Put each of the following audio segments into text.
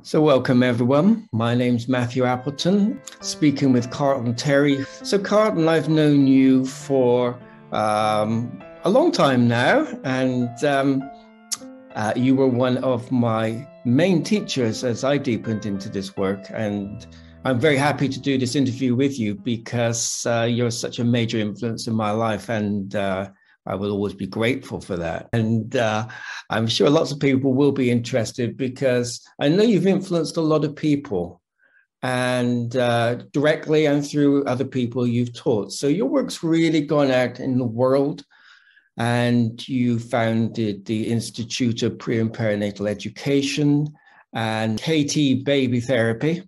So welcome everyone. My name's Matthew Appleton, speaking with Karlton Terry. So Karlton, I've known you for a long time now, and you were one of my main teachers as I deepened into this work. And I'm very happy to do this interview with you because you're such a major influence in my life, and I will always be grateful for that. And I'm sure lots of people will be interested because I know you've influenced a lot of people, and directly and through other people you've taught. So your work's really gone out in the world, and you founded the Institute of Pre and Perinatal Education and KT Baby Therapy.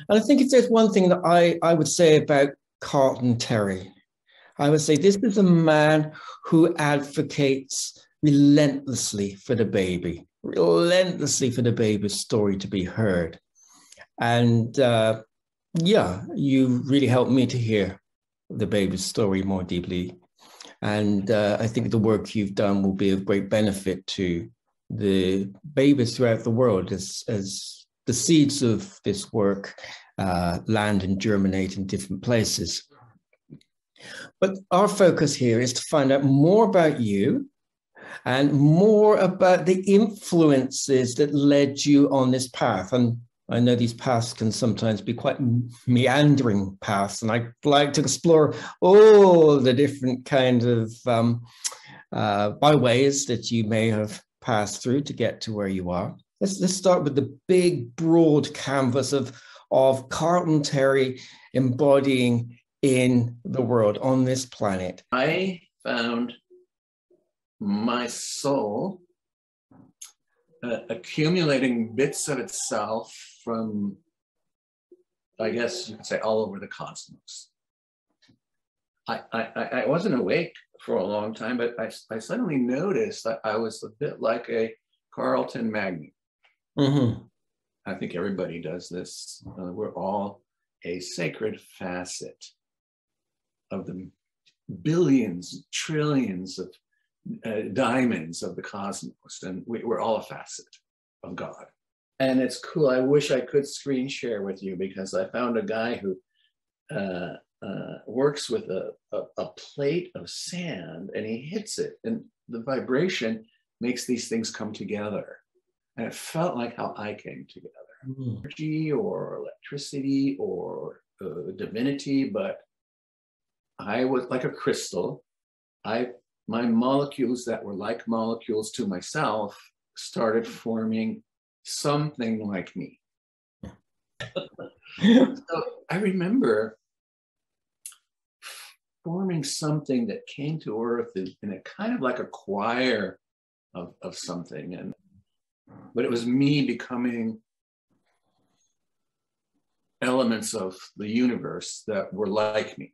And I think if there's one thing that I would say about Karlton Terry, I would say this is a man who advocates relentlessly for the baby's story to be heard. And yeah, you really helped me to hear the baby's story more deeply. And I think the work you've done will be of great benefit to the babies throughout the world as the seeds of this work land and germinate in different places. But our focus here is to find out more about you and more about the influences that led you on this path. And I know these paths can sometimes be quite meandering paths, and I'd like to explore all the different kinds of byways that you may have passed through to get to where you are. Let's start with the big, broad canvas of Karlton Terry embodying in the world, on this planet. I found my soul accumulating bits of itself from, I guess you could say, all over the cosmos. I wasn't awake for a long time, but I suddenly noticed that I was a bit like a Karlton magnet. Mm-hmm. I think everybody does this. We're all a sacred facet of the billions, trillions of diamonds of the cosmos, and we're all a facet of God. And it's cool. I wish I could screen share with you, because I found a guy who works with a plate of sand, and he hits it, and the vibration makes these things come together. And it felt like how I came together. Mm. Energy or electricity or divinity, but I was like a crystal. My molecules that were like molecules to myself started forming something like me. So I remember forming something that came to Earth in a kind of like a choir of something, but it was me becoming elements of the universe that were like me.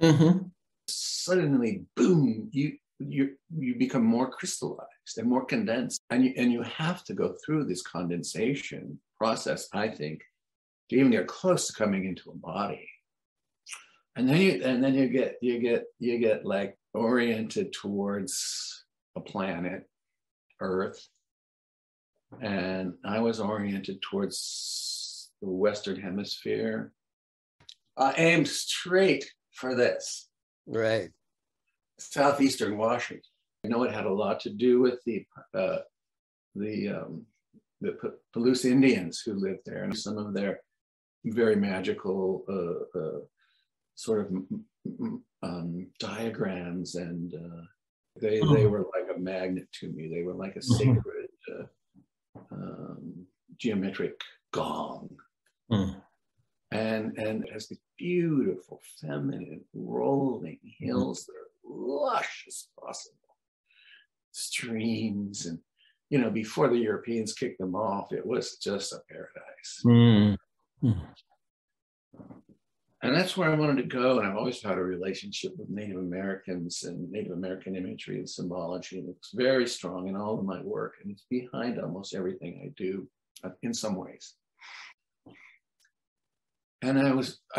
Mm-hmm. Suddenly, boom, you become more crystallized and more condensed, and you have to go through this condensation process, I think, to even get close to coming into a body. And then you get like oriented towards a planet, Earth, and I was oriented towards the Western Hemisphere. I aimed straight for this. Right. Southeastern Washington. I know it had a lot to do with the Palouse Indians who lived there, and some of their very magical sort of diagrams, and they were like a magnet to me. They were like a sacred geometric gong. And it has these beautiful, feminine, rolling hills that are lush as possible. Streams, and before the Europeans kicked them off, it was just a paradise. And that's where I wanted to go. And I've always had a relationship with Native Americans and Native American imagery and symbology. And it's very strong in all of my work. And it's behind almost everything I do in some ways. And I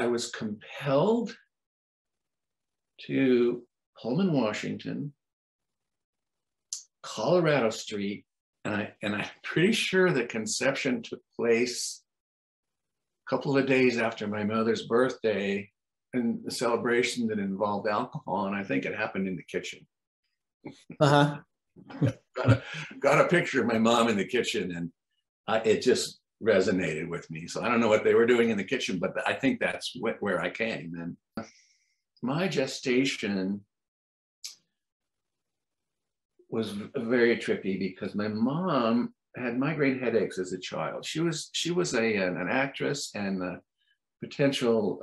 was compelled to Pullman, Washington, Colorado Street, and I'm pretty sure the conception took place a couple of days after my mother's birthday, and the celebration that involved alcohol, and I think it happened in the kitchen. Got a picture of my mom in the kitchen, and it just resonated with me. So I don't know what they were doing in the kitchen, but I think that's where I came. And my gestation was very trippy because my mom had migraine headaches as a child. She was an actress and a potential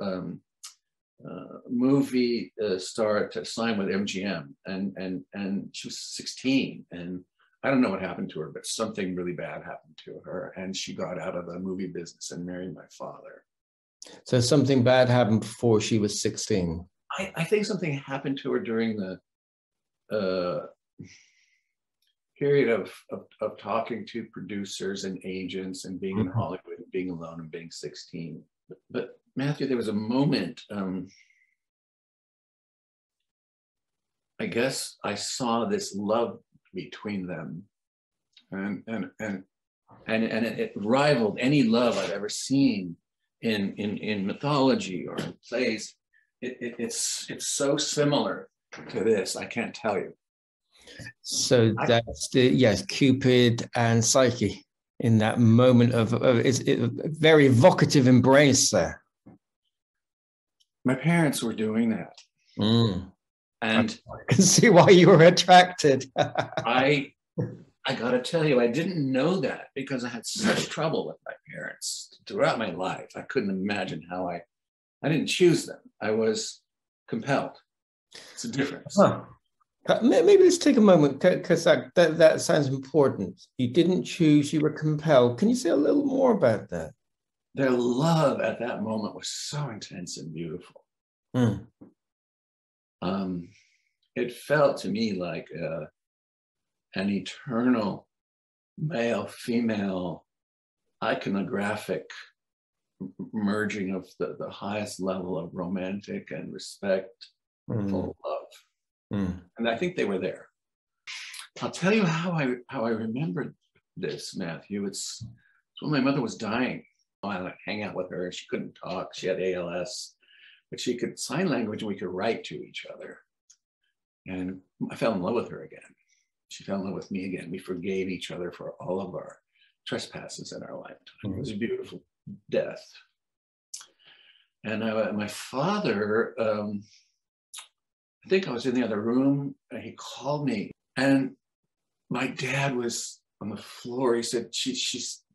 movie star to sign with MGM, and she was 16, and I don't know what happened to her, but something really bad happened to her, and she got out of the movie business and married my father. So something bad happened before she was 16. I think something happened to her during the period of talking to producers and agents and being in Hollywood and being alone and being 16. But Matthew, there was a moment, I guess I saw this love between them, and it rivaled any love I've ever seen in mythology or in plays. It's so similar to this, I can't tell you. So that's Cupid and Psyche in that moment of it's a very evocative embrace there. My parents were doing that. And I can see why you were attracted. I gotta tell you, I didn't know that because I had such trouble with my parents throughout my life. I couldn't imagine how I didn't choose them. I was compelled. It's a difference. Maybe let's take a moment, because that sounds important. You didn't choose, you were compelled. Can you say a little more about that? Their love at that moment was so intense and beautiful. It felt to me like an eternal male-female iconographic merging of the highest level of romantic and respectful love. And I think they were there. I'll tell you how I remembered this, Matthew. It's when my mother was dying. I would hang out with her. She couldn't talk. She had ALS, but she could sign language and we could write to each other. And I fell in love with her again. She fell in love with me again. We forgave each other for all of our trespasses in our lifetime. It was a beautiful death. And my father, I think I was in the other room, and he called me, and my dad was on the floor. He said,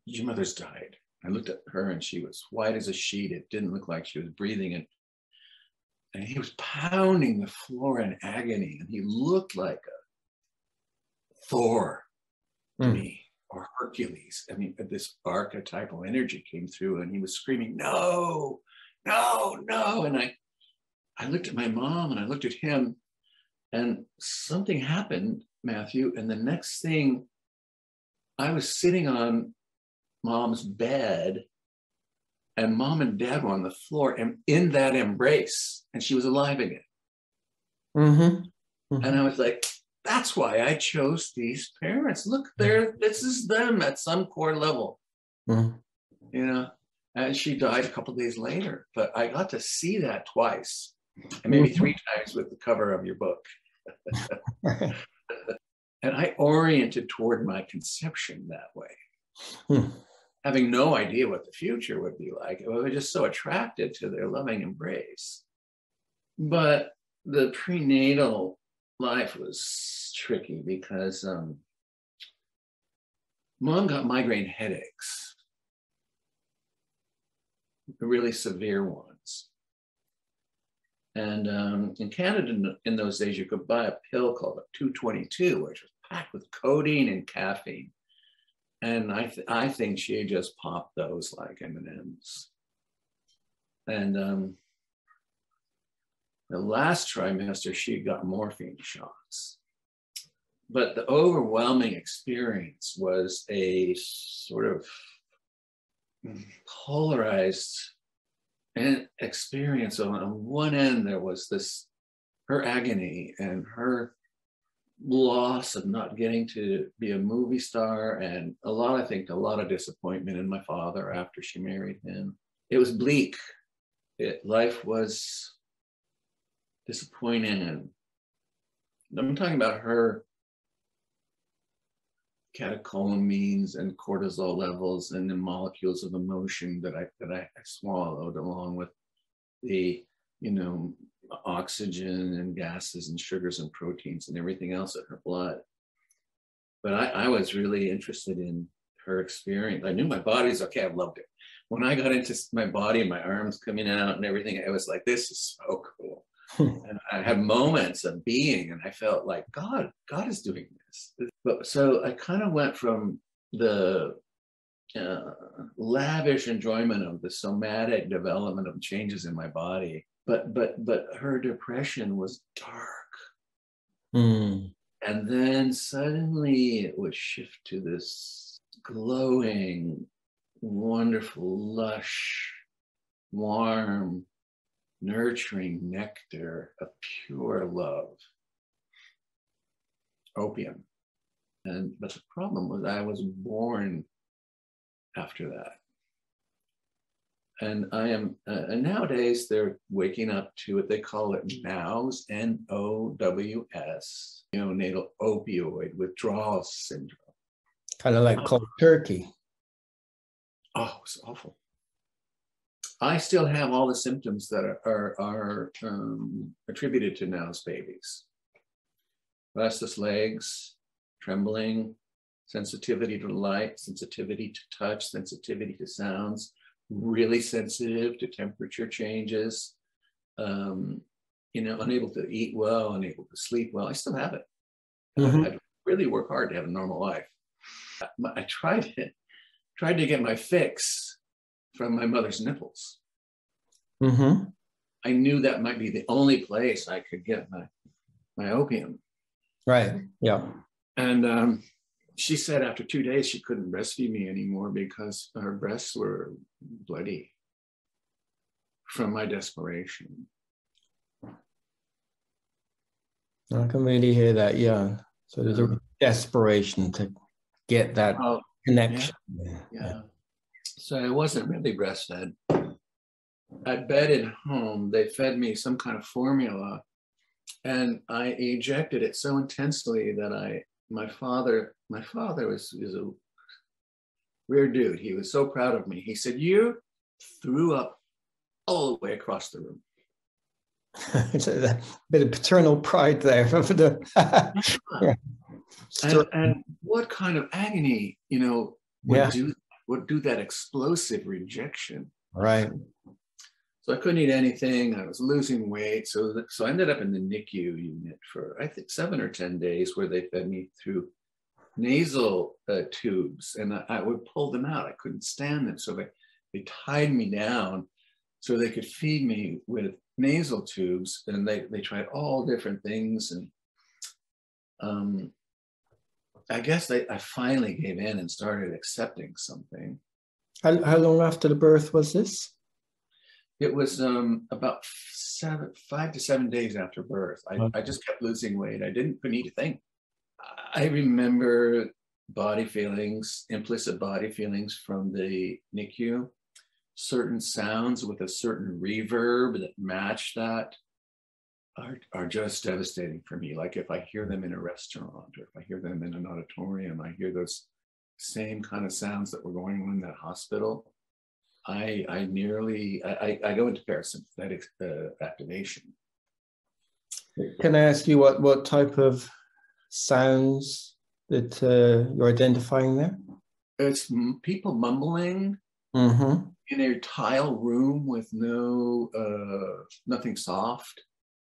your mother's died. I looked at her, and she was white as a sheet. It didn't look like she was breathing. And he was pounding the floor in agony, and he looked like a Thor to me, or Hercules. I mean, this archetypal energy came through, and he was screaming, no, no, no. And I looked at my mom and I looked at him, and something happened, Matthew. And the next thing, I was sitting on mom's bed, and mom and dad were on the floor and in that embrace, and she was alive again. And I was like, that's why I chose these parents. Look, this is them at some core level, you know. And she died a couple of days later, but I got to see that twice, and maybe 3 times with the cover of your book. And I oriented toward my conception that way, Hmm. having no idea what the future would be like. I was just so attracted to their loving embrace. But the prenatal life was tricky because Mom got migraine headaches, really severe ones. And in Canada in those days, you could buy a pill called a 222, which was packed with codeine and caffeine. And I think she just popped those like M&Ms. And the last trimester, she got morphine shots. But the overwhelming experience was a sort of polarized experience. On one end, there was her agony and her loss of not getting to be a movie star, and I think a lot of disappointment in my father after she married him. It was bleak. Life was disappointing. And I'm talking about her catecholamines and cortisol levels and the molecules of emotion that I swallowed, along with the, oxygen and gases and sugars and proteins and everything else in her blood. But I was really interested in her experience. I knew my body's okay. I loved it. When I got into my body and my arms coming out and everything, I was like, this is so cool. And I had moments of being, and I felt like God is doing this. But so I kind of went from the lavish enjoyment of the somatic development of changes in my body, but her depression was dark. Mm. And then suddenly it would shift to this glowing, wonderful, lush, warm, nurturing nectar of pure love, opium. But the problem was I was born after that. And I am, and nowadays they're waking up to it. They call it NOWS, NOWS, neonatal opioid withdrawal syndrome. Kind of like cold turkey. Oh, it's awful. I still have all the symptoms that are attributed to NOWS babies. Restless legs, trembling, sensitivity to light, sensitivity to touch, sensitivity to sounds, really sensitive to temperature changes, unable to eat well, unable to sleep well. I still have it. Mm-hmm. I really work hard to have a normal life. I tried to get my fix from my mother's nipples. Mm-hmm. I knew that might be the only place I could get my opium. Right. Yeah. And she said after 2 days she couldn't breastfeed me anymore because her breasts were bloody from my desperation. I can really hear that. Yeah. So there's a desperation to get that connection. Yeah. So I wasn't really breastfed. At bed at home, they fed me some kind of formula, and I ejected it so intensely that my father is a rare dude. He was so proud of me. He said, "You threw up all the way across the room." It's a bit of paternal pride there for the. And what kind of agony, would do that explosive rejection? Right. So I couldn't eat anything. I was losing weight. So I ended up in the NICU unit for, I think, 7 or 10 days, where they fed me through nasal tubes, and I would pull them out. I couldn't stand them. So they tied me down so they could feed me with nasal tubes, and they tried all different things. And I guess I finally gave in and started accepting something. How long after the birth was this? It was about 5 to 7 days after birth. I just kept losing weight. I couldn't eat a thing. I remember body feelings, implicit body feelings from the NICU, certain sounds with a certain reverb that matched that. are just devastating for me. Like if I hear them in a restaurant or if I hear them in an auditorium, I hear those same kind of sounds that were going on in that hospital. I go into parasympathetic activation. Can I ask you what type of sounds that you're identifying there? It's people mumbling in a tile room with nothing soft.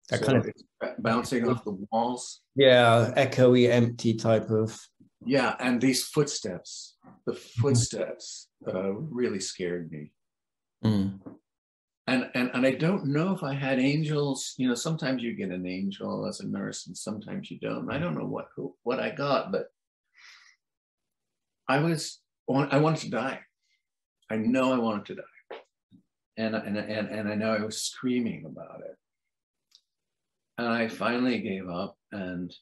That So kind of it's bouncing off the walls. Yeah, echoey, empty type of. Yeah, and these footsteps, the footsteps really scared me. Mm. And I don't know if I had angels. You know, sometimes you get an angel as a nurse, and sometimes you don't. I don't know what I got, but I wanted to die. I know I wanted to die, and I know I was screaming about it. And I finally gave up, and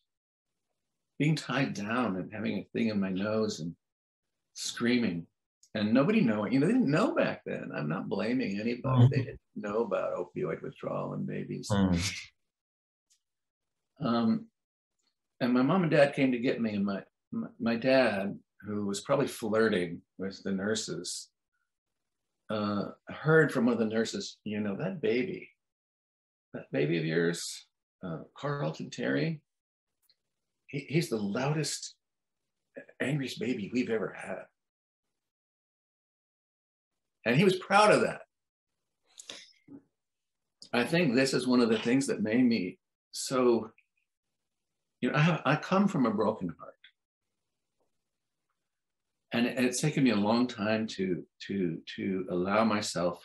being tied down and having a thing in my nose and screaming, and nobody knowing. You know, they didn't know back then. I'm not blaming anybody. They didn't know about opioid withdrawal in babies. And my mom and dad came to get me, and my dad, who was probably flirting with the nurses, heard from one of the nurses, you know, that baby of yours, Karlton Terry, he's the loudest, angriest baby we've ever had. And he was proud of that. I think this is one of the things that made me so, you know, I come from a broken heart. And it's taken me a long time to allow myself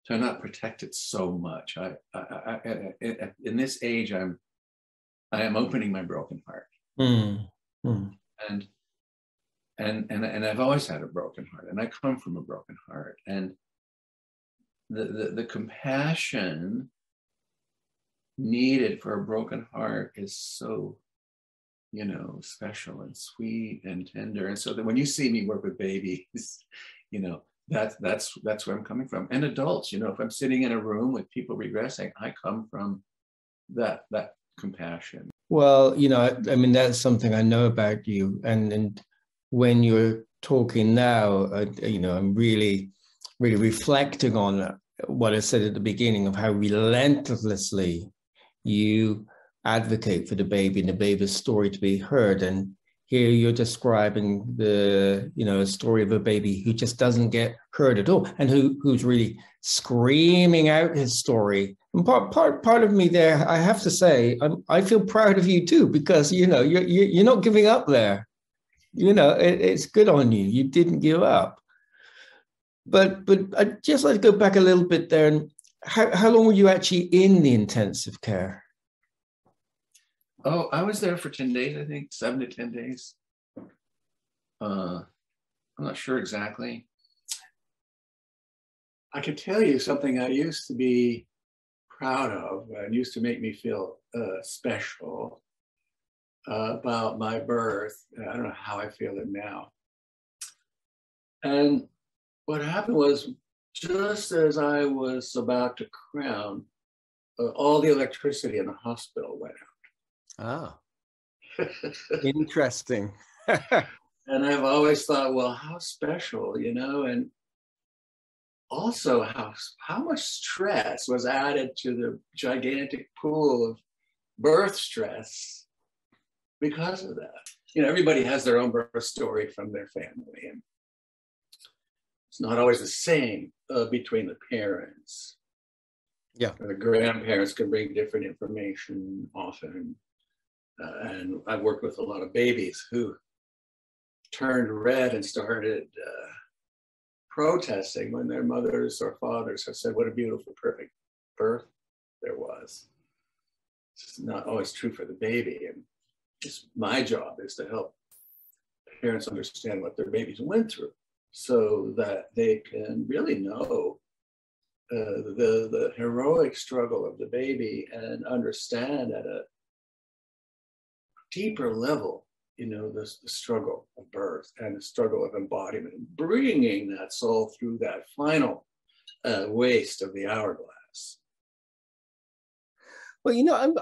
to not protect it so much. In this age, I am opening my broken heart, and I've always had a broken heart, and I come from a broken heart, and the compassion needed for a broken heart is so, you know, special and sweet and tender. And so that when you see me work with babies, you know, that's where I'm coming from. And adults, you know, if I'm sitting in a room with people regressing, I come from that compassion. Well, you know, I mean, that's something I know about you. And when you're talking now, you know, I'm really reflecting on what I said at the beginning of how relentlessly you advocate for the baby and the baby's story to be heard. And here you're describing the, you know, a story of a baby who just doesn't get heard at all, and who's really screaming out his story. And part of me there, I have to say, I feel proud of you too, because, you know, you're not giving up there. You know, it's good on you. You didn't give up. But I'd just like to go back a little bit there. And how long were you actually in the intensive care? Oh, I was there for 10 days, I think, 7 to 10 days. I'm not sure exactly. I can tell you something I used to be proud of and used to make me feel special about my birth. I don't know how I feel it now. And what happened was, just as I was about to crown, all the electricity in the hospital went out. Ah, interesting. And I've always thought, well, how special, you know, and also how much stress was added to the gigantic pool of birth stress because of that. You know, everybody has their own birth story from their family, and it's not always the same between the parents. Yeah, the grandparents can bring different information often. And I've worked with a lot of babies who turned red and started protesting when their mothers or fathers have said, what a beautiful, perfect birth there was. It's not always true for the baby. And my job is to help parents understand what their babies went through so that they can really know the heroic struggle of the baby and understand at a deeper level, you know, the struggle of birth and the struggle of embodiment, bringing that soul through that final waste of the hourglass. Well, you know,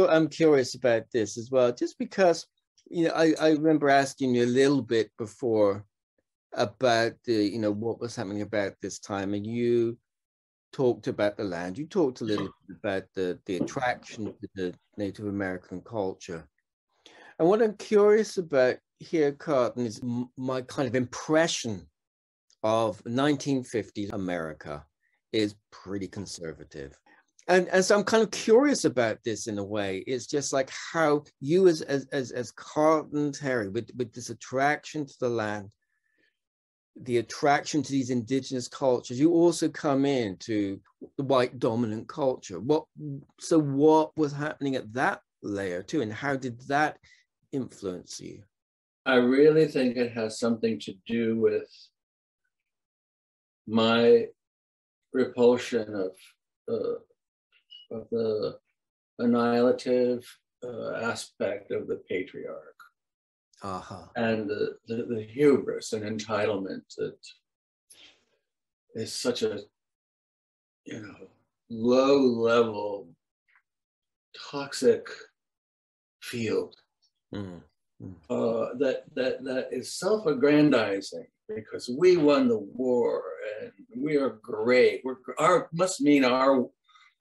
I'm curious about this as well, just because, you know, I remember asking you a little bit before about the, you know, what was happening about this time, and you talked about the land. You talked a little bit about the attraction to the Native American culture. And what I'm curious about here, Karlton, is my kind of impression of 1950s America is pretty conservative. And so I'm kind of curious about this in a way. It's just like how you as Karlton Terry, with this attraction to the land, the attraction to these indigenous cultures, you also come into the white dominant culture. What was happening at that layer too, and how did that influence you? I really think it has something to do with my repulsion of the annihilative aspect of the patriarch, and the hubris and entitlement that is such a, you know, low level toxic field. That is self-aggrandizing because we won the war and we are great. Must mean our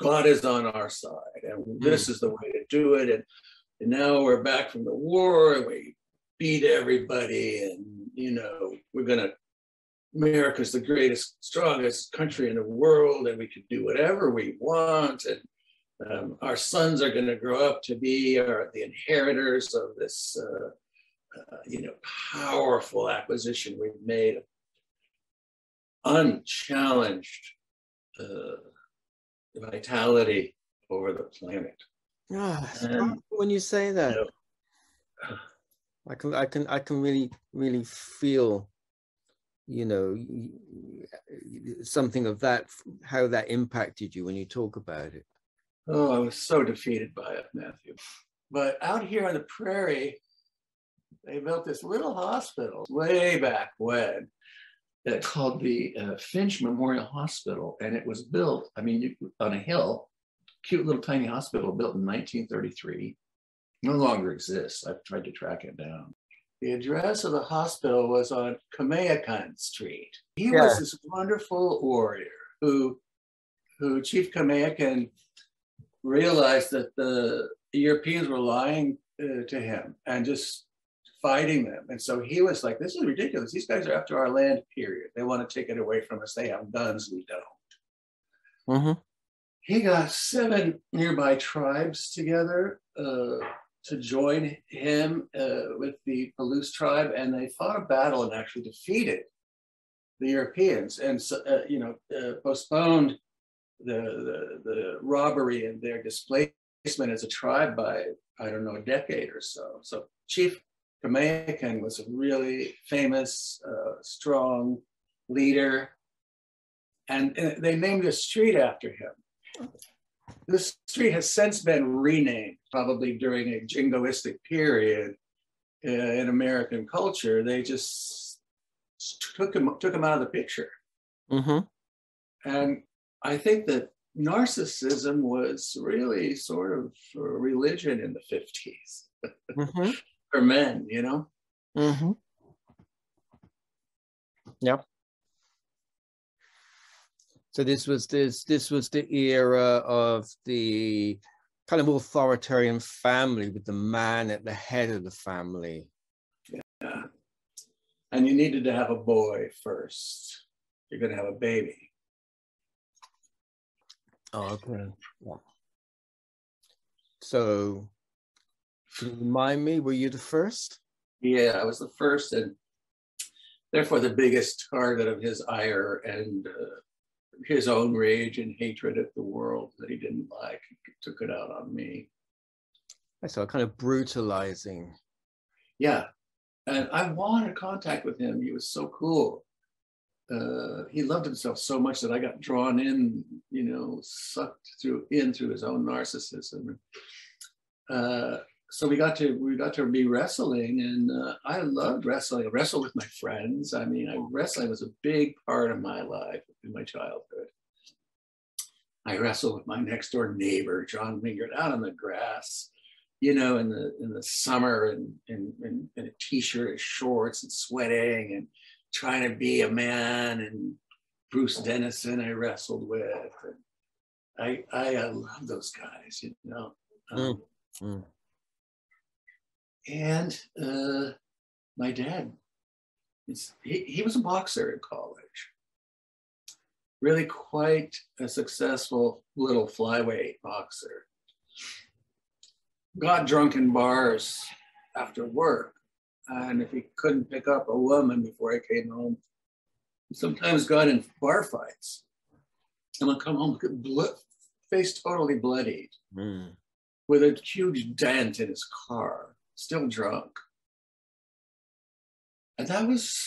God is on our side, and this is the way to do it. And now we're back from the war, and we beat everybody, and you know America's the greatest, strongest country in the world, and we can do whatever we want, and our sons are going to grow up to be the inheritors of this, powerful acquisition we've made, unchallenged vitality over the planet. When you say that, I can really feel, you know, something of that, how that impacted you when you talk about it. Oh, I was so defeated by it, Matthew. But out here on the prairie, they built this little hospital way back when, that called the Finch Memorial Hospital, and it was built, on a hill, cute little tiny hospital built in 1933. No longer exists. I've tried to track it down. The address of the hospital was on Kamehameha Street. He was this wonderful warrior who Chief Kamehameha realized that the Europeans were lying to him and just fighting them. And so he was like, this is ridiculous. These guys are after our land, period. They want to take it away from us. They have guns, we don't. He got 7 nearby tribes together to join him with the Palouse tribe, and they fought a battle and actually defeated the Europeans, and postponed the robbery and their displacement as a tribe by, I don't know, a decade or so. So Chief Kamehameha was a really famous, strong leader, and they named a street after him. This street has since been renamed, probably during a jingoistic period in American culture. They just took him out of the picture. And I think that narcissism was really sort of a religion in the 50s for men, you know? Yep. So this was the era of the kind of authoritarian family with the man at the head of the family. Yeah. And you needed to have a boy first. You're going to have a baby. Oh, okay. Yeah. So, can you remind me, were you the first? Yeah, I was the first, and therefore the biggest target of his ire and his own rage and hatred of the world that he didn't like. He took it out on me. So kind of brutalizing. Yeah, and I wanted contact with him. He was so cool. He loved himself so much that I got drawn in, you know, sucked through his own narcissism. So we got to be wrestling, and I loved wrestling. I wrestled with my friends. Wrestling was a big part of my life in my childhood. I wrestled with my next door neighbor, John Mingert, out on the grass, you know, in the summer, and in a t-shirt and shorts and sweating and trying to be a man. And Bruce Dennison I wrestled with. And I love those guys, you know. And my dad, he was a boxer in college. Really quite a successful little flyweight boxer. Got drunk in bars after work. And if he couldn't pick up a woman before I came home, he sometimes got in bar fights. And I'd come home, face totally bloodied, with a huge dent in his car, still drunk. And that was,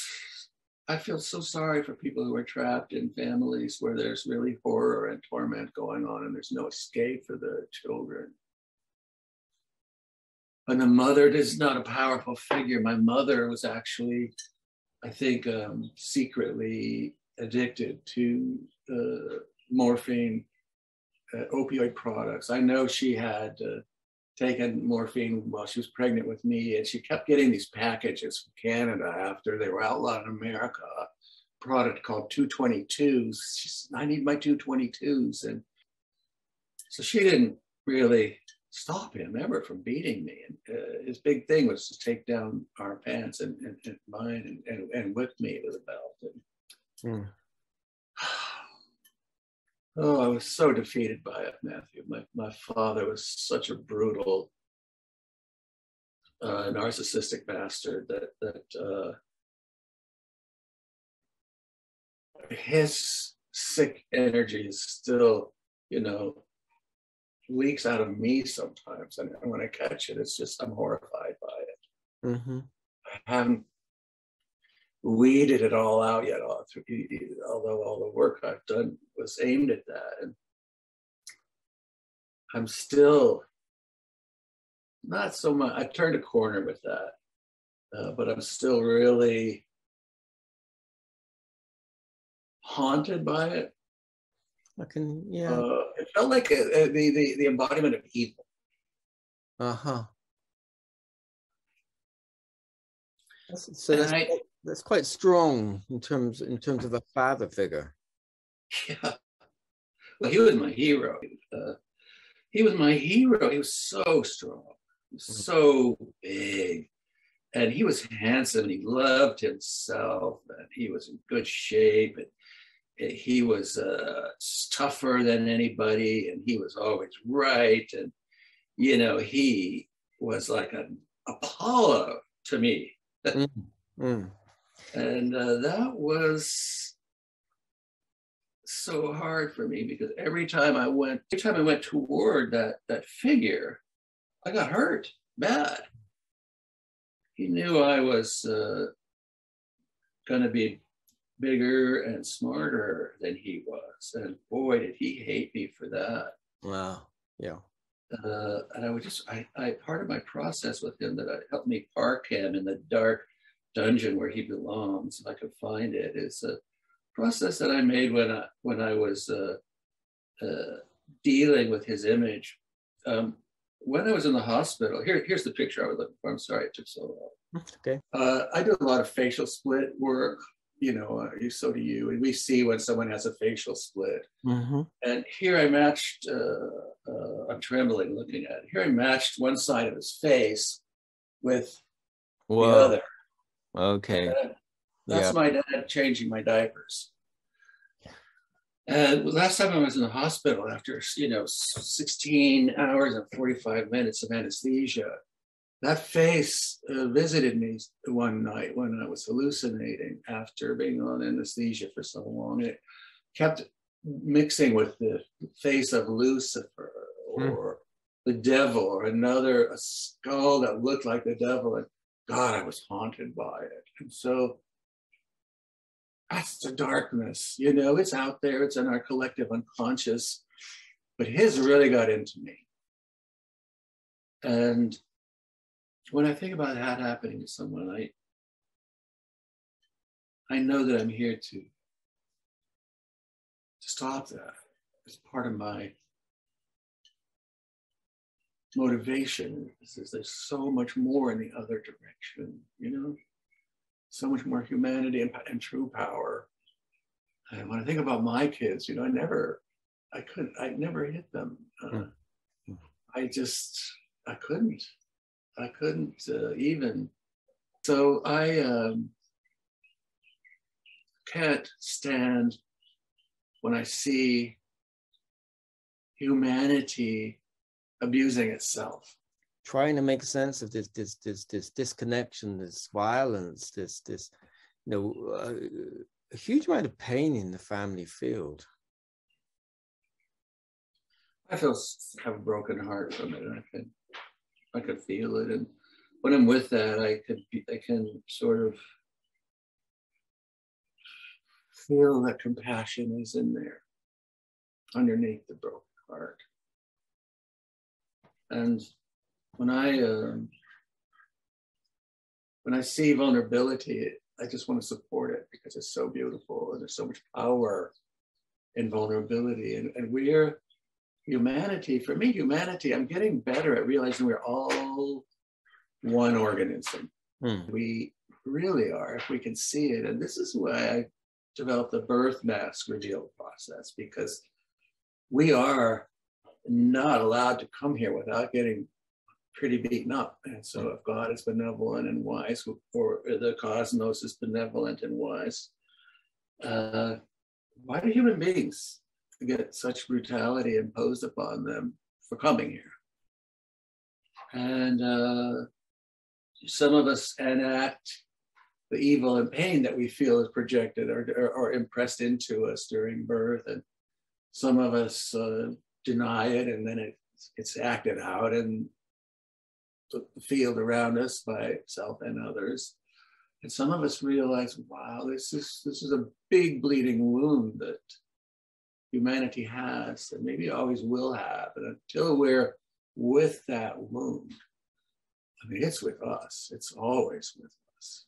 I feel so sorry for people who are trapped in families where there's really horror and torment going on and there's no escape for the children. And the mother is not a powerful figure. My mother was actually, I think, secretly addicted to morphine, opioid products. I know she had taken morphine while she was pregnant with me, and she kept getting these packages from Canada after they were outlawed in America, a product called 222s. She said, I need my 222s. And so she didn't really stop him ever from beating me. And his big thing was to take down our pants and mine and whip me with a belt. And, oh, I was so defeated by it, Matthew. My father was such a brutal, narcissistic bastard that his sick energy is still, you know, leaks out of me sometimes. And when I catch it, it's just, I'm horrified by it. I haven't weeded it all out yet, although all the work I've done was aimed at that. And I'm still not so much, I turned a corner with that, but I'm still really haunted by it. It felt like the embodiment of evil. So that's quite strong in terms of a father figure. Yeah. Well, he was my hero. He was my hero. He was so strong, so big, and he was handsome. And he loved himself, and he was in good shape. And he was tougher than anybody, and he was always right. And you know, he was like an Apollo to me. And that was so hard for me, because every time I went toward that figure, I got hurt bad. He knew I was going to be bigger and smarter than he was, and boy, did he hate me for that. Wow. Yeah. And I would just, I part of my process with him that helped me park him in the dark dungeon where he belongs, if I could find it, is a process that I made when I was dealing with his image. When I was in the hospital, here's the picture I was looking for. I'm sorry it took so long. Okay. I do a lot of facial split work. You know, so do you. And we see when someone has a facial split. And here I matched, I'm trembling looking at it. Here I matched one side of his face with the other. Okay. That's my dad changing my diapers. And last time I was in the hospital, after 16 hours and 45 minutes of anesthesia, that face visited me one night when I was hallucinating after being on anesthesia for so long. It kept mixing with the face of Lucifer or the devil, or a skull that looked like the devil. And God, I was haunted by it. And so that's the darkness, it's out there, it's in our collective unconscious, but his really got into me. And when I think about that happening to someone, I know that I'm here to stop that. is part of my motivation. Is there's so much more in the other direction, you know, so much more humanity and true power. And when I think about my kids, you know, I never hit them. I couldn't even. So I can't stand when I see humanity abusing itself. Trying to make sense of this disconnection, this violence, this you know, a huge amount of pain in the family field. I have a broken heart from it, and I could feel it. And when I'm with that, I can sort of feel that compassion is in there, underneath the broken heart. And when I see vulnerability, I just want to support it because it's so beautiful and there's so much power in vulnerability. And we're humanity. For me, humanity, I'm getting better at realizing we're all one organism. We really are, if we can see it. And this is why I developed the birth mask reveal process, because we are not allowed to come here without getting pretty beaten up. And so if God is benevolent and wise, or the cosmos is benevolent and wise, why do human beings get such brutality imposed upon them for coming here? And some of us enact the evil and pain that we feel is projected or impressed into us during birth, and some of us deny it, and then it's acted out in the field around us by self and others. And some of us realize, wow, this is a big bleeding wound that humanity has, and maybe always will have. And until we're with that wound, I mean, it's with us. It's always with us.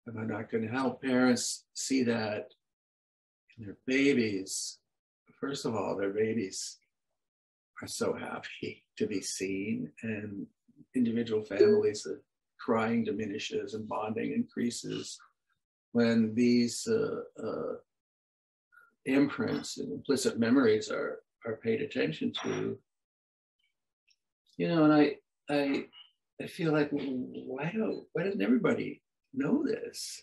And I'm not going to help parents see that in their babies. First of all, their babies are so happy to be seen, and individual families, the crying diminishes and bonding increases when these imprints and implicit memories are paid attention to. You know, and I feel like, why doesn't everybody know this?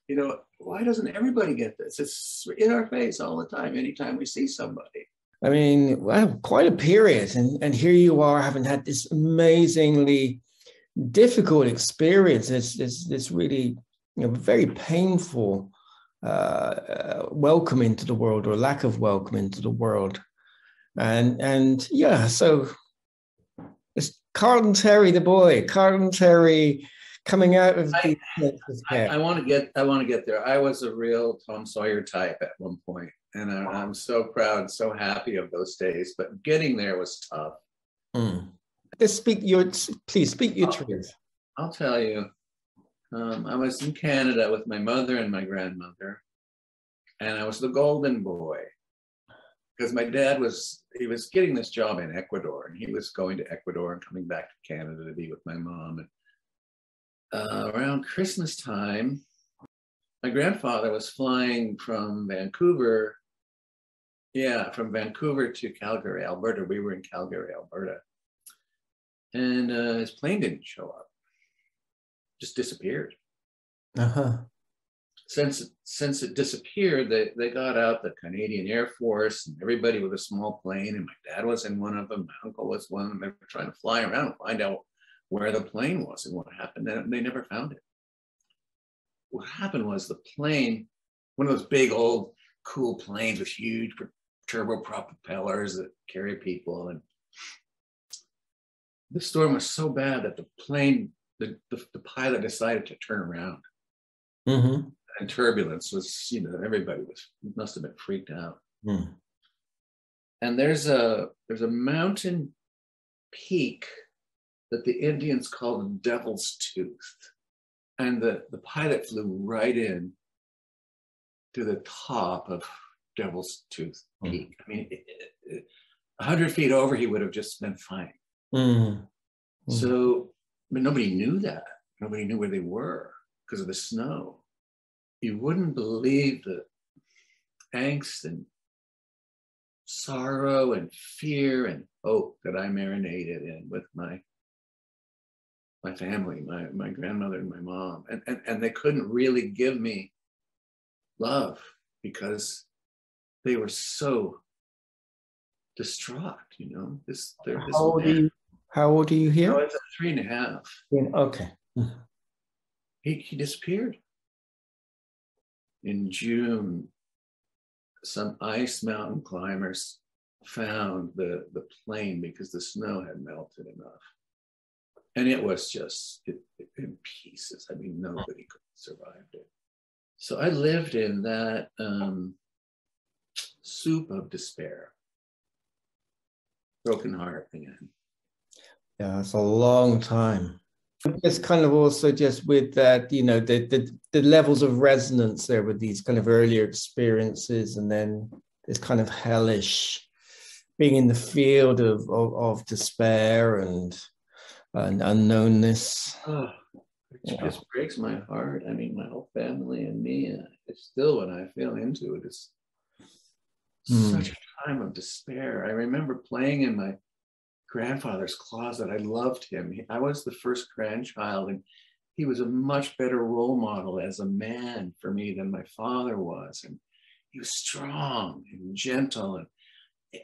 You know, why doesn't everybody get this? It's in our face all the time, anytime we see somebody. I mean, wow, quite a period. And here you are, having had this amazingly difficult experience, this really, you know, very painful welcome into the world, or lack of welcome into the world. And yeah, so it's Karlton Terry, the boy, Karlton Terry, coming out of the I want to get there. I was a real Tom Sawyer type at one point, and I'm so proud and so happy of those days. But getting there was tough. Please speak your truth. I'll tell you. I was in Canada with my mother and my grandmother, and I was the golden boy because my dad was getting this job in Ecuador, and he was going to Ecuador and coming back to Canada to be with my mom. And around Christmas time, my grandfather was flying from Vancouver to Calgary, Alberta. We were in Calgary, Alberta. And his plane didn't show up, just disappeared. Since it disappeared, they got out the Canadian Air Force and everybody with a small plane, and my dad was in one of them, my uncle was one of them. They were trying to fly around and find out where the plane was and what happened. And they never found it. What happened was the plane, one of those big old cool planes with huge turboprop propellers that carry people, and the storm was so bad that the plane, the pilot decided to turn around. And turbulence was, you know, everybody must have been freaked out. And there's a mountain peak that the Indians call the Devil's Tooth. And the pilot flew right in to the top of Devil's Tooth Peak. I mean, 100 feet over, he would have just been fine. So, but nobody knew that. Nobody knew where they were because of the snow. You wouldn't believe the angst and sorrow and fear and hope that I marinated in with my family, my grandmother and my mom. And they couldn't really give me love because they were so distraught, you know. How old are you here? I was at 3.5. Okay. He disappeared. In June, some ice mountain climbers found the plane because the snow had melted enough. And it was just in pieces. I mean, nobody could have survived it. So I lived in that soup of despair, broken heart again. Yeah, it's a long time. It's kind of also just with that, you know, the levels of resonance there with these kind of earlier experiences, and then this kind of hellish being in the field of despair and unknownness. Oh, it just breaks my heart. I mean, my whole family and me, it's still when I feel into it, it's such a time of despair. I remember playing in my grandfather's closet. I loved him. I was the first grandchild, and he was a much better role model as a man for me than my father was. And he was strong and gentle,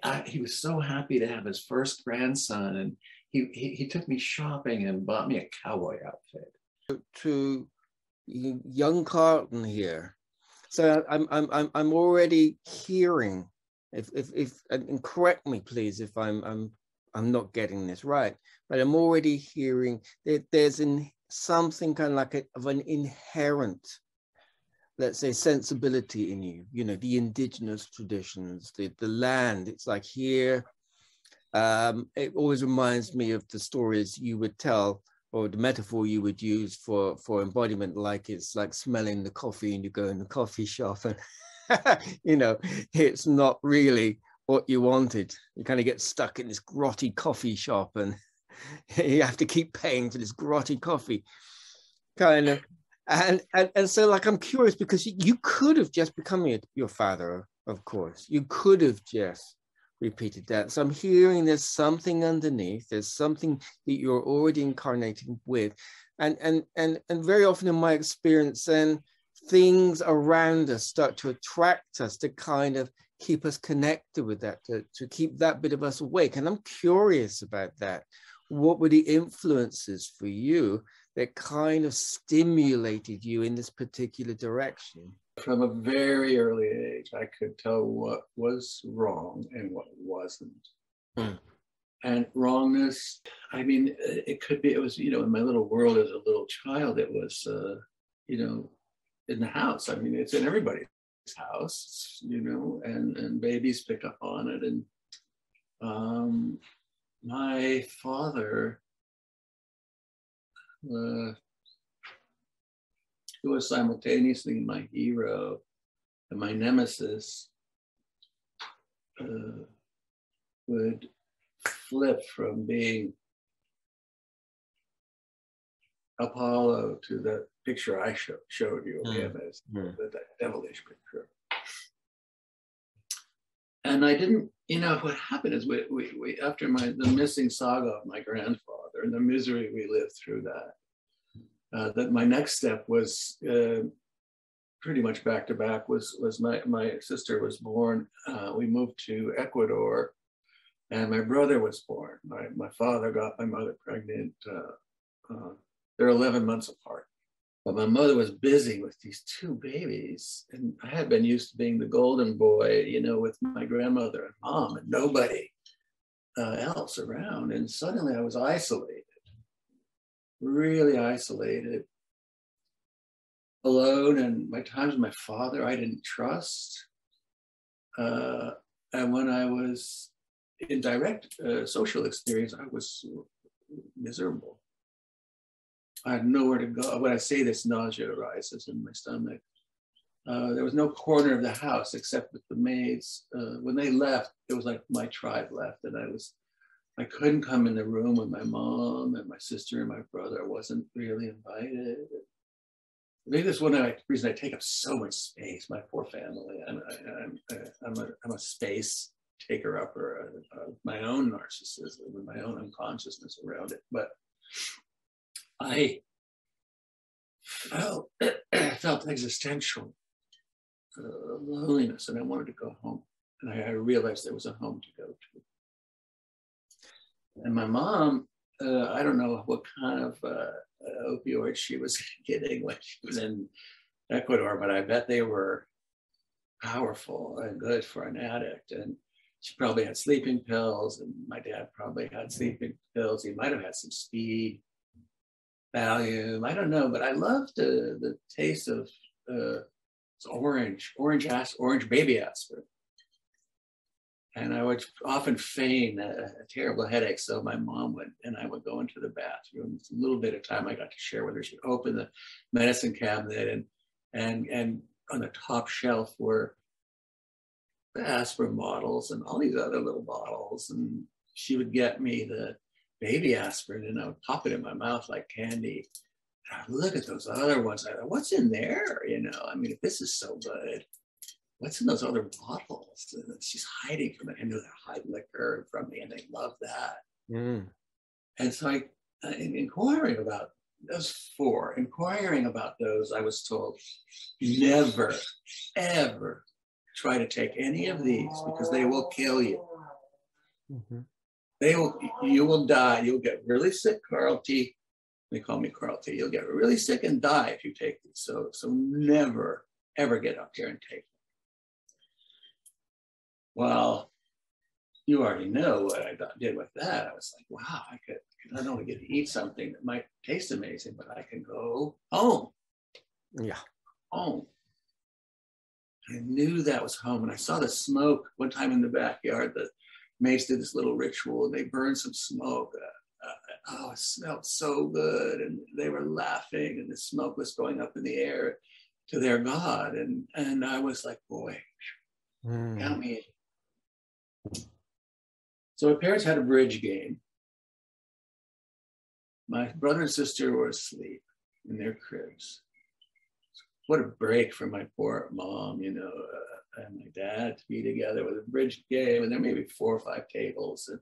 and he was so happy to have his first grandson. And he took me shopping and bought me a cowboy outfit. To young Karlton here, so I'm already hearing. If and correct me please if I'm not getting this right, but I'm already hearing that there's something kind of like of an inherent, let's say, sensibility in you. You know, the indigenous traditions, the land. It's like here. It always reminds me of the stories you would tell, or the metaphor you would use for embodiment, like it's like smelling the coffee and you go in the coffee shop and you know, it's not really what you wanted. You kind of get stuck in this grotty coffee shop and you have to keep paying for this grotty coffee kind of. And so like, I'm curious because you could have just become your father, of course. You could have just repeated that. So I'm hearing there's something underneath, there's something that you're already incarnating with. And very often in my experience, then things around us start to attract us to kind of keep us connected with that, to keep that bit of us awake. And I'm curious about that. What were the influences for you that kind of stimulated you in this particular direction? From a very early age, I could tell what was wrong and what wasn't. And wrongness, I mean, it was, you know, in my little world as a little child, it was, you know, in the house. I mean, it's in everybody's house, you know, and babies pick up on it. And my father, who was simultaneously my hero and my nemesis, would flip from being Apollo to the picture I showed you of him as the devilish picture. And I didn't, you know, what happened is we after the missing saga of my grandfather and the misery we lived through that my next step was pretty much back to back was my sister was born. We moved to Ecuador, and my brother was born. My father got my mother pregnant. They're 11 months apart. But my mother was busy with these two babies. And I had been used to being the golden boy, you know, with my grandmother and mom and nobody else around. And suddenly I was isolated, really isolated, alone. And my times with my father, I didn't trust. And when I was in direct social experience, I was miserable. I had nowhere to go. When I say this, nausea arises in my stomach. There was no corner of the house except with the maids. When they left, it was like my tribe left, and I couldn't come in the room with my mom and my sister and my brother. I wasn't really invited. Maybe that's one reason I take up so much space. My poor family. I'm a space taker upper of my own narcissism and my own unconsciousness around it. But I felt existential loneliness, and I wanted to go home. And I realized there was a home to go to. And my mom, I don't know what kind of opioids she was getting when she was in Ecuador, but I bet they were powerful and good for an addict. And she probably had sleeping pills, and my dad probably had sleeping pills. He might have had some speed, Valium, I don't know, but I loved the taste of orange baby aspirin. And I would often feign a terrible headache. So my mom and I would go into the bathroom. It's a little bit of time I got to share with her. She'd open the medicine cabinet, and on the top shelf were the aspirin bottles and all these other little bottles. And she would get me the baby aspirin, and I would pop it in my mouth like candy. And I would look at those other ones. I thought, what's in there? I mean, if this is so good, what's in those other bottles? And she's hiding from it. I knew they hide liquor from me, and they love that. Mm. And so I inquiring about those, I was told, never, ever try to take any of these because they will kill you. Mm-hmm. You will die. You'll get really sick, Karlton. They call me Karlton. You'll get really sick and die if you take these. So never, ever get up here and take them. Well, you already know what I did with that. I was like, wow, I could not only get to eat something that might taste amazing, but I can go home. Yeah. Home. I knew that was home. And I saw the smoke one time in the backyard. The maids did this little ritual, and they burned some smoke. It smelled so good. And they were laughing, and the smoke was going up in the air to their God. And I was like, boy, count me in. So my parents had a bridge game. My brother and sister were asleep in their cribs. What a break for my poor mom, and my dad to be together with a bridge game, and there may be 4 or 5 tables. And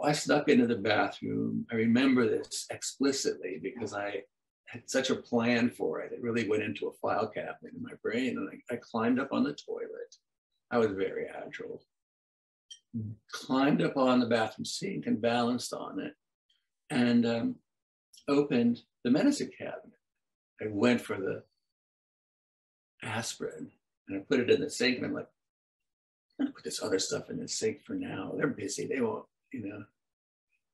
I snuck into the bathroom. I remember this explicitly because I had such a plan for it. It really went into a file cabinet in my brain, and I climbed up on the toilet. I was very agile. Climbed up on the bathroom sink and balanced on it, and opened the medicine cabinet. I went for the aspirin, and I put it in the sink, and I'm like, I'm gonna put this other stuff in the sink for now. They're busy, they won't,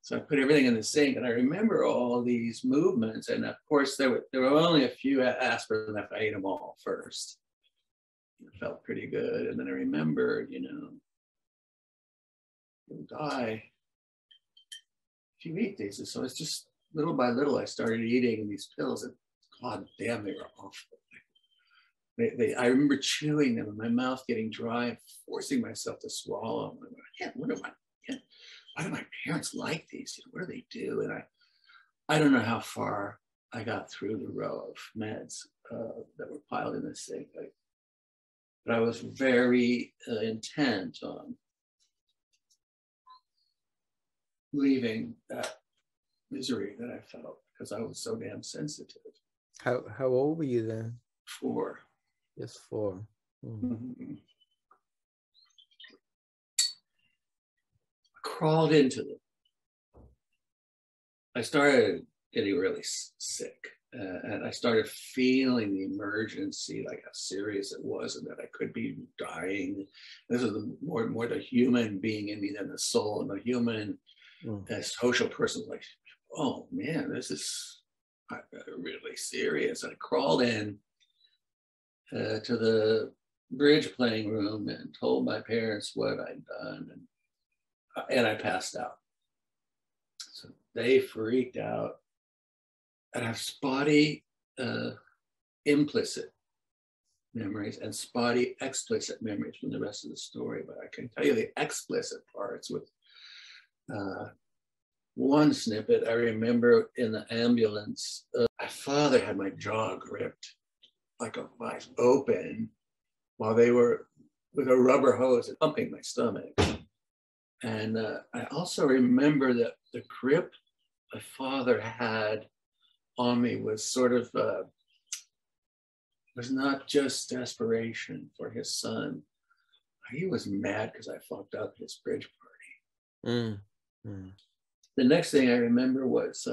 So I put everything in the sink, and I remember all these movements. And of course, there were only a few aspirin left. I ate them all first. It felt pretty good. And then I remembered, you'll die if you eat these. And so it's just little by little, I started eating these pills, and God damn, they were awful. I remember chewing them and my mouth getting dry and forcing myself to swallow them. Why do my parents like these? What do they do? And I don't know how far I got through the row of meds that were piled in the sink. But I was very intent on leaving that misery that I felt because I was so damn sensitive. How old were you then? 4. Just 4. Mm-hmm. I crawled into them. I started getting really sick, and I started feeling the emergency, like how serious it was, and that I could be dying. This is more the human being in me than the soul, and the human social person was like, oh man, this is really serious. And I crawled in to the bridge playing room and told my parents what I'd done, and I passed out. So they freaked out. And I have spotty implicit memories and spotty explicit memories from the rest of the story. But I can tell you the explicit parts with one snippet. I remember in the ambulance, my father had my jaw gripped like a vice open while they were with a rubber hose and pumping my stomach. And I also remember that the grip my father had on me was sort of, was not just desperation for his son. He was mad because I fucked up his bridge party. The next thing I remember was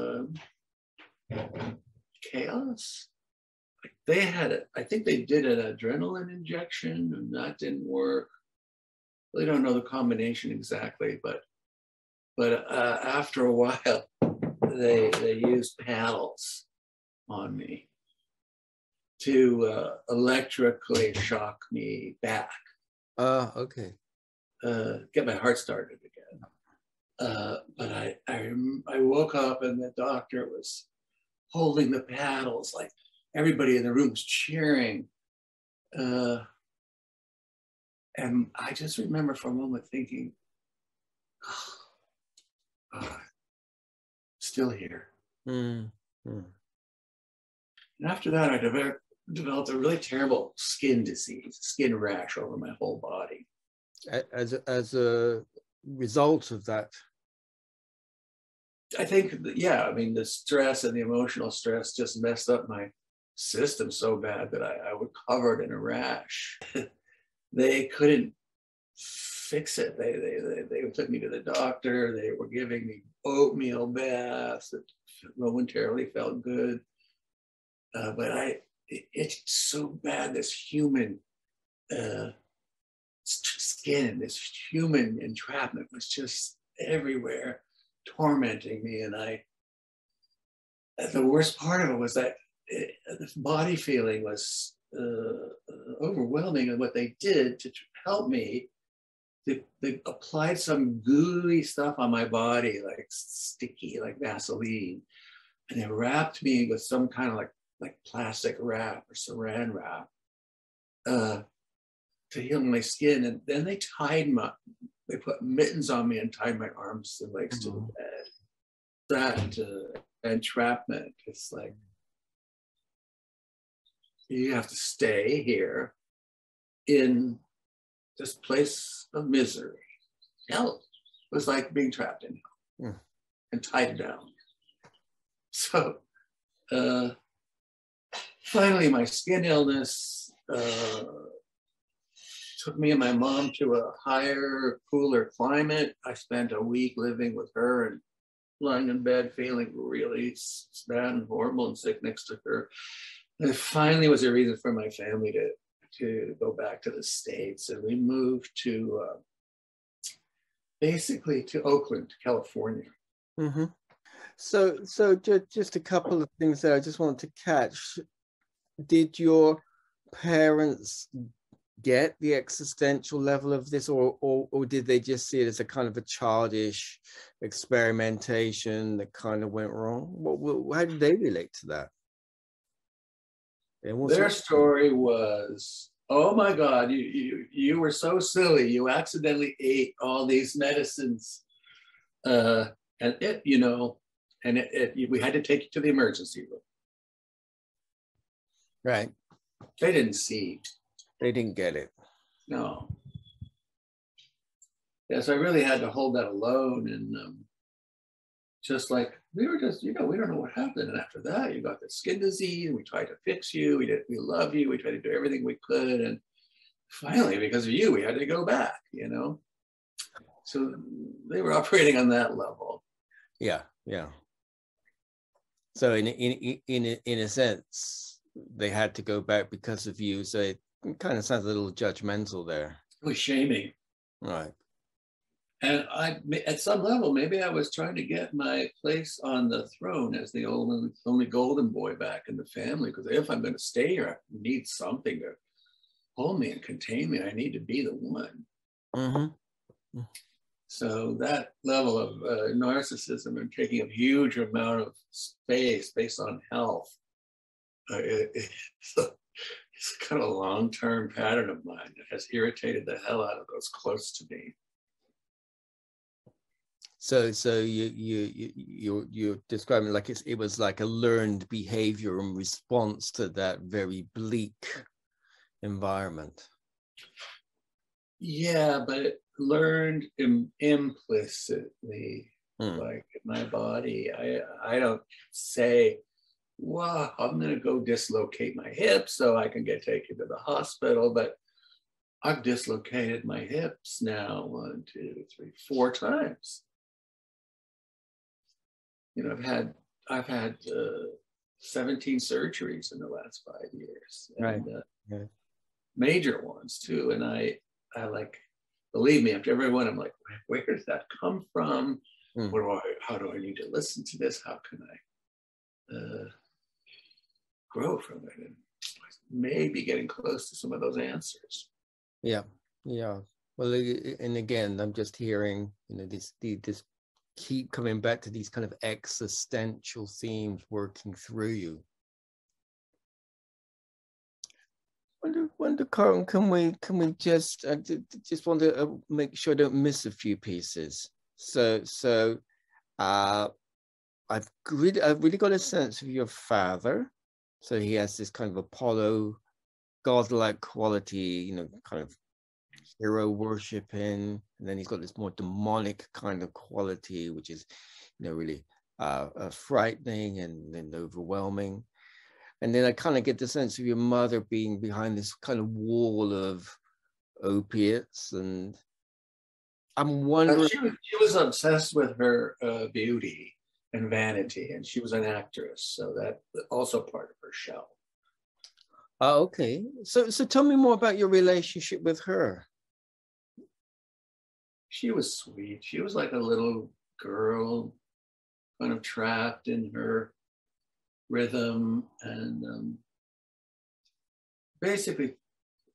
chaos. They had it. I think they did an adrenaline injection and that didn't work. Really don't know the combination exactly, but after a while, they used paddles on me to electrically shock me back. Okay. Get my heart started again. But I woke up and the doctor was holding the paddles, like everybody in the room was cheering. And I just remember for a moment thinking, oh, still here. And after that, I developed a really terrible skin disease, skin rash over my whole body. As a result of that? I think, yeah, I mean, the stress and the emotional stress just messed up my system so bad that I was covered in a rash. They couldn't fix it. They took me to the doctor. They were giving me oatmeal baths that momentarily felt good. But it's so bad, this human skin, this human entrapment was just everywhere, tormenting me. And the worst part of it was that the body feeling was overwhelming. And what they did to help me, they applied some gooey stuff on my body, like sticky, like Vaseline. And they wrapped me with some kind of like plastic wrap or saran wrap to heal my skin. And then they put mittens on me and tied my arms and legs to the bed. That entrapment, it's like, you have to stay here in this place of misery. Hell, it was like being trapped in hell and tied down. So finally, my skin illness took me and my mom to a higher, cooler climate. I spent a week living with her and lying in bed feeling really bad and horrible and sick next to her. And it finally was a reason for my family to go back to the States. And we moved to basically to Oakland, California. So just a couple of things there I just wanted to catch. Did your parents get the existential level of this, or did they just see it as a kind of a childish experimentation that kind of went wrong? How did they relate to that? Their story was, oh my God, you were so silly. You accidentally ate all these medicines. And we had to take you to the emergency room. Right. They didn't see. They didn't get it. No. Yeah, so I really had to hold that alone. And just like, we were just, we don't know what happened. And after that, you got the skin disease, and we tried to fix you. We love you. We tried to do everything we could. And finally, because of you, we had to go back, So they were operating on that level. Yeah. So in a sense, they had to go back because of you. So it kind of sounds a little judgmental there. It was shaming. Right. And at some level, maybe I was trying to get my place on the throne as the only golden boy back in the family. Because if I'm going to stay here, I need something to hold me and contain me. I need to be the one. So that level of narcissism and taking a huge amount of space based on health, it's kind of long-term pattern of mine that has irritated the hell out of those close to me. So you're describing like it was like a learned behavior in response to that very bleak environment. Yeah, but it learned implicitly, like in my body. I don't say, "Wow, I'm going to go dislocate my hip so I can get taken to the hospital," but I've dislocated my hips now 1, 2, 3, 4 times. You know, I've had 17 surgeries in the last 5 years, and right. major ones too. And I like, believe me, after every one, I'm like, where does that come from? How do I need to listen to this? How can I grow from it? And maybe getting close to some of those answers. Yeah. Well, and again, I'm just hearing, you know, this keep coming back to these kind of existential themes working through you. Wonder, Karlton, can we just want to make sure I don't miss a few pieces. So I've really got a sense of your father. So he has this kind of Apollo, godlike quality, you know, kind of hero worshiping, and then he's got this more demonic kind of quality, which is, you know, really frightening and overwhelming. And then I kind of get the sense of your mother being behind this kind of wall of opiates, and I'm wondering. She was obsessed with her beauty and vanity, and she was an actress, so that also part of her show. Oh, okay. So tell me more about your relationship with her. She was sweet. She was like a little girl, kind of trapped in her rhythm, and basically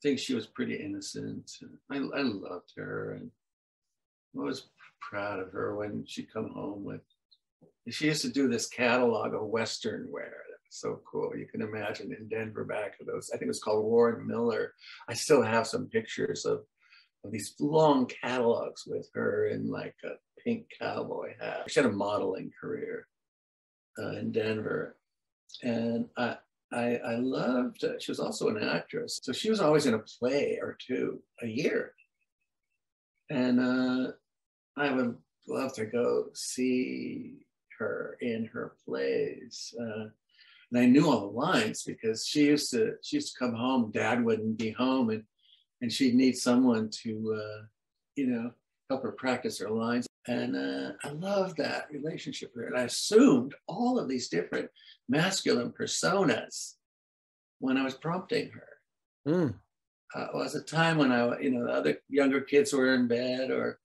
think she was pretty innocent. I loved her, and I was proud of her when she'd come home with. She used to do this catalog of Western wear. That was so cool. You can imagine in Denver back to those. I think it was called Warren Miller. I still have some pictures of these long catalogs with her in like a pink cowboy hat. She had a modeling career in Denver, and I loved. She was also an actress, so she was always in a play or two a year, and I would love to go see her in her plays. And I knew all the lines because she used to come home. Dad wouldn't be home, and she'd need someone to, help her practice her lines. And I loved that relationship with her. And I assumed all of these different masculine personas when I was prompting her. It was a time when the other younger kids were in bed or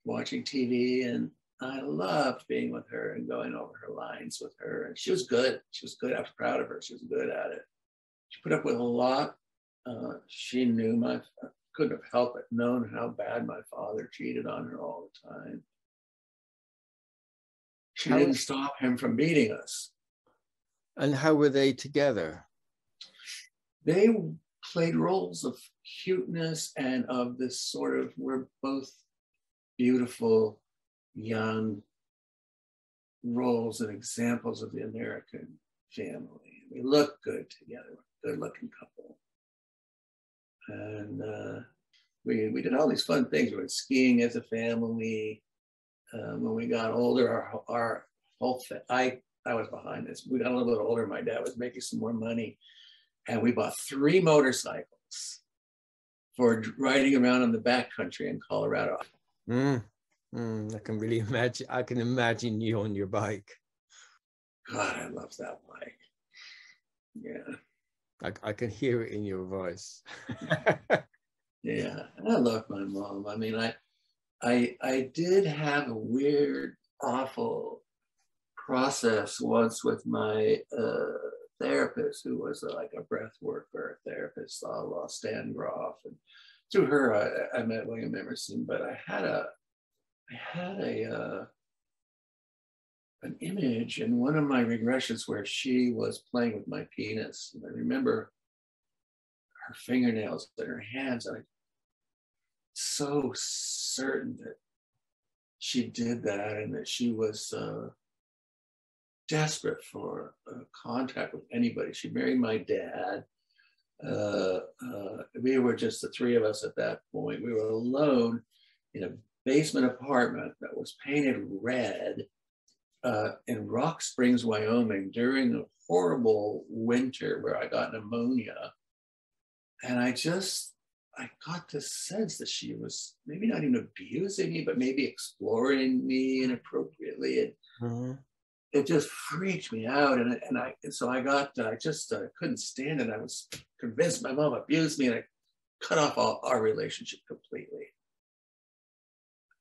watching TV, and I loved being with her and going over her lines with her. And she was good. I was proud of her. She was good at it. She put up with a lot. She knew couldn't have helped but known how bad my father cheated on her all the time. She didn't stop him from beating us. And how were they together? They played roles of cuteness and of this sort of, we're both beautiful, young roles and examples of the American family. We look good together, we're a good-looking couple. And we did all these fun things. We went skiing as a family. When we got older, our whole I was behind this. We got a little bit older. My dad was making some more money, and we bought 3 motorcycles for riding around in the backcountry in Colorado. I can really imagine. I can imagine you on your bike. God, I love that bike. Yeah. I can hear it in your voice. Yeah, I love my mom. I mean, I did have a weird, awful process once with my therapist, who was like a breath worker therapist, Stan Groff. And through her, I met William Emerson. But I had an image in one of my regressions where she was playing with my penis. And I remember her fingernails and her hands. I'm so certain that she did that and that she was desperate for contact with anybody. She married my dad. We were just the three of us at that point. We were alone in a basement apartment that was painted red in Rock Springs, Wyoming, during a horrible winter where I got pneumonia. And I got this sense that she was maybe not even abusing me, but maybe exploring me inappropriately. And it just freaked me out. And so I couldn't stand it. I was convinced my mom abused me, and I cut off our relationship completely.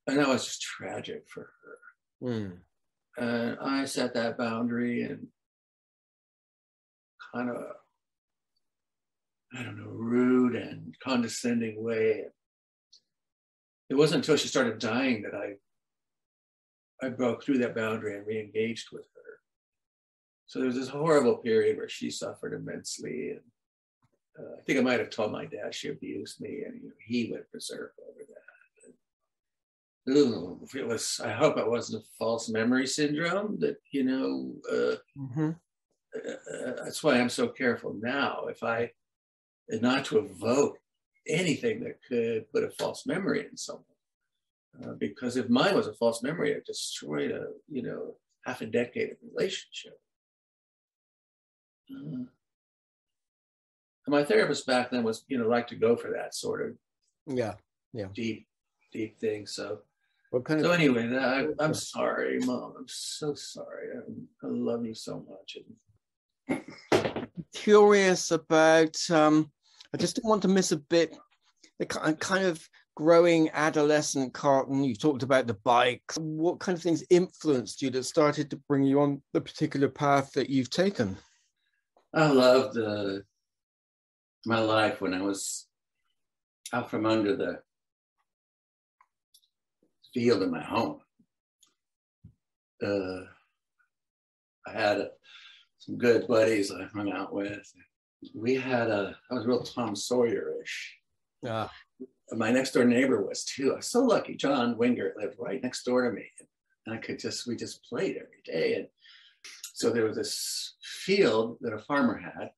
And that was just tragic for her. And I set that boundary in kind of, I don't know, rude and condescending way. It wasn't until she started dying that I broke through that boundary and re-engaged with her. So there was this horrible period where she suffered immensely. And I think I might have told my dad she abused me, and he went berserk over that. It was, I hope it wasn't a false memory syndrome that, that's why I'm so careful now. Not to evoke anything that could put a false memory in someone. Because if mine was a false memory, it destroyed half a decade of relationship. And my therapist back then was, like to go for that sort of deep thing. So anyway, I'm sorry, Mom. I'm so sorry. I love you so much. Curious about, I just didn't want to miss a bit, the kind of growing adolescent Karlton. You talked about the bikes. What kind of things influenced you that started to bring you on the particular path that you've taken? I loved my life when I was out from under the field in my home. I had some good buddies I hung out with. I was real Tom Sawyer-ish. My next door neighbor was too. I was so lucky. John Wingert lived right next door to me. And we just played every day. And so there was this field that a farmer had.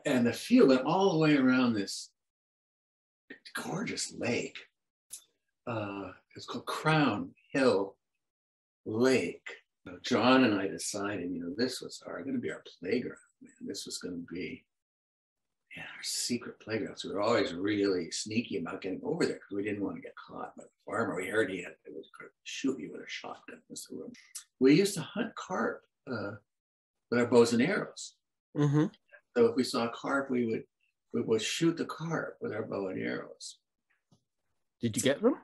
And the field went all the way around this gorgeous lake. It's called Crown Hill Lake. John and I decided, this was going to be our playground. Man. This was going to be our secret playground. So we were always really sneaky about getting over there because we didn't want to get caught by the farmer. We heard it was going to shoot you with a shotgun. We used to hunt carp with our bows and arrows. Mm-hmm. So if we saw a carp, we would shoot the carp with our bow and arrows. Did you get them?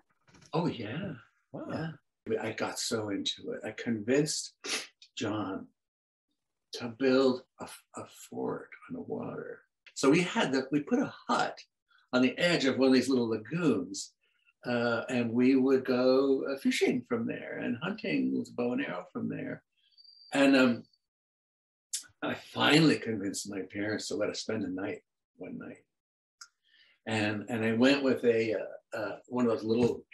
Oh, yeah. Wow. Yeah. I got so into it. I convinced John to build a fort on the water. So we put a hut on the edge of one of these little lagoons, and we would go fishing from there and hunting with bow and arrow from there. And I finally convinced my parents to let us spend the night one night. And I went with one of those little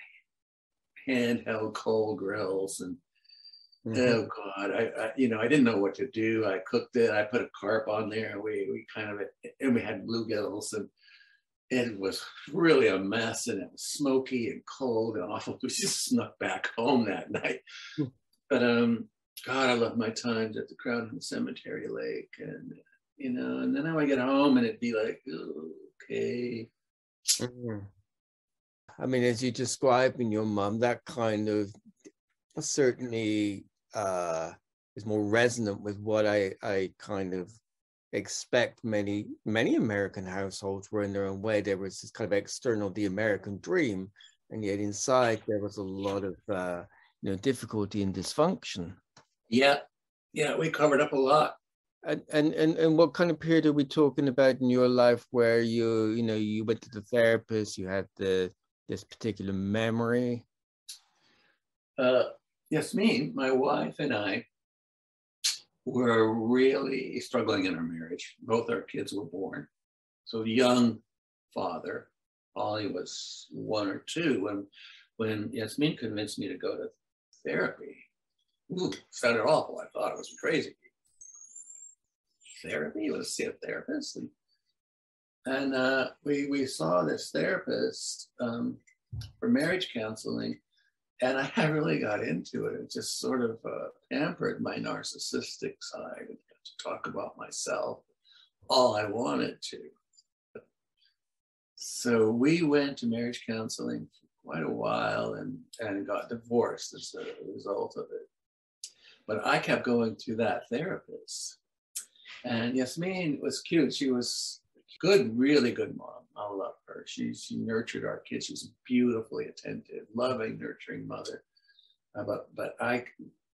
handheld coal grills, and oh God, I didn't know what to do. I cooked it. I put a carp on there. And we had bluegills, and it was really a mess, and it was smoky and cold and awful. We just snuck back home that night. But God, I love my times at the Crown Hill Cemetery Lake, and and then I would get home and it'd be like, okay. I mean, as you described in your mom, that kind of certainly is more resonant with what I kind of expect many American households were in their own way. There was this kind of external, the American dream, and yet inside there was a lot of difficulty and dysfunction. Yeah, we covered up a lot. And what kind of period are we talking about in your life where you went to the therapist, you had this particular memory? Yes, my wife and I were really struggling in our marriage. Both our kids were born. So young father, Ollie was 1 or 2 when Yasmin convinced me to go to therapy. Ooh, sounded awful. I thought it was crazy. Therapy? You want to see a therapist? And we saw this therapist for marriage counseling, and I really got into it. It just sort of pampered my narcissistic side and got to talk about myself all I wanted to. So we went to marriage counseling for quite a while and got divorced as a result of it. But I kept going to that therapist. And Yasmin was cute. She was good, really good mom. I love her. She nurtured our kids. She was beautifully attentive, loving, nurturing mother. But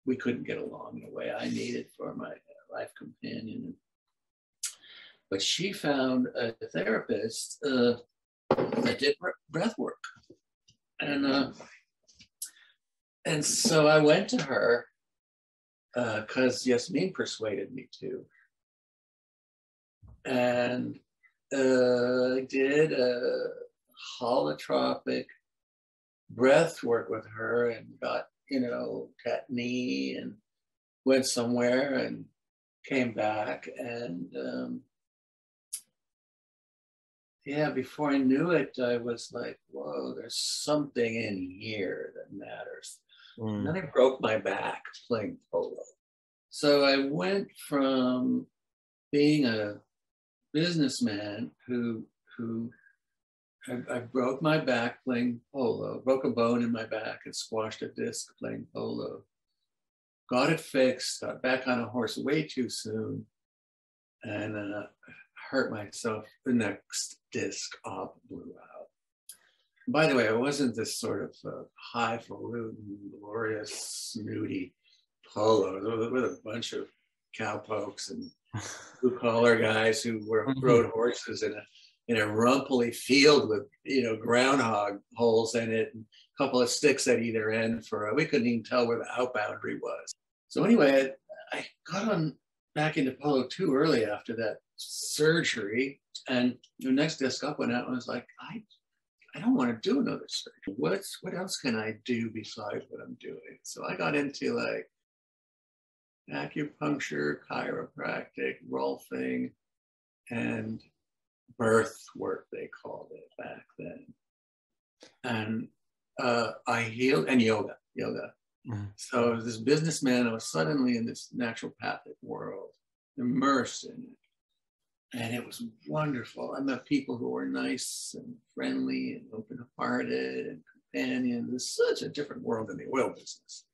we couldn't get along in a way I needed for my life companion. But she found a therapist that did breath work. And so I went to her because Yasmin persuaded me to. And I did a holotropic breath work with her and got, technique and went somewhere and came back. And before I knew it, I was like, whoa, there's something in here that matters. And then I broke my back playing polo. So I went from being a businessman who I broke my back playing polo, broke a bone in my back and squashed a disc playing polo. Got it fixed, got back on a horse way too soon, and hurt myself. The next disc up blew out. By the way, I wasn't this sort of highfalutin, glorious, snooty polo with a bunch of cowpokes and blue collar guys who rode horses in a rumply field with groundhog holes in it and a couple of sticks at either end we couldn't even tell where the out boundary was. So anyway, I got on back into polo too early after that surgery, and the next disc up went out, and I was like, I don't want to do another surgery. What else can I do besides what I'm doing? So I got into like acupuncture, chiropractic, rolfing, and birth work, they called it back then. And I healed, and yoga. Mm-hmm. So this businessman, I was suddenly in this naturopathic world, immersed in it. And it was wonderful. I met people who were nice and friendly and open-hearted and companions. It's such a different world than the oil business.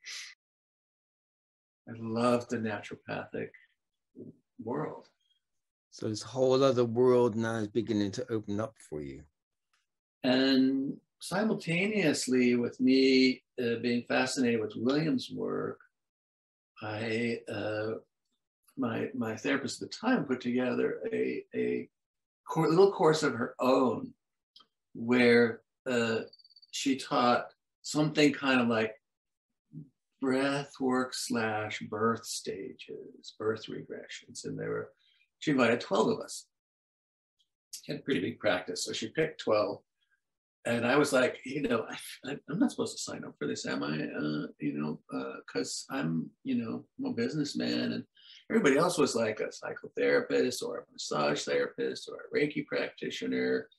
I love the naturopathic world. So this whole other world now is beginning to open up for you. And simultaneously with me being fascinated with William's work, my therapist at the time put together a little course of her own where she taught something kind of like breath work / birth stages, birth regressions. And she invited 12 of us. She had a pretty big practice. So she picked 12. And I was like, I'm not supposed to sign up for this, am I? Because I'm a businessman. And everybody else was like a psychotherapist or a massage therapist or a Reiki practitioner.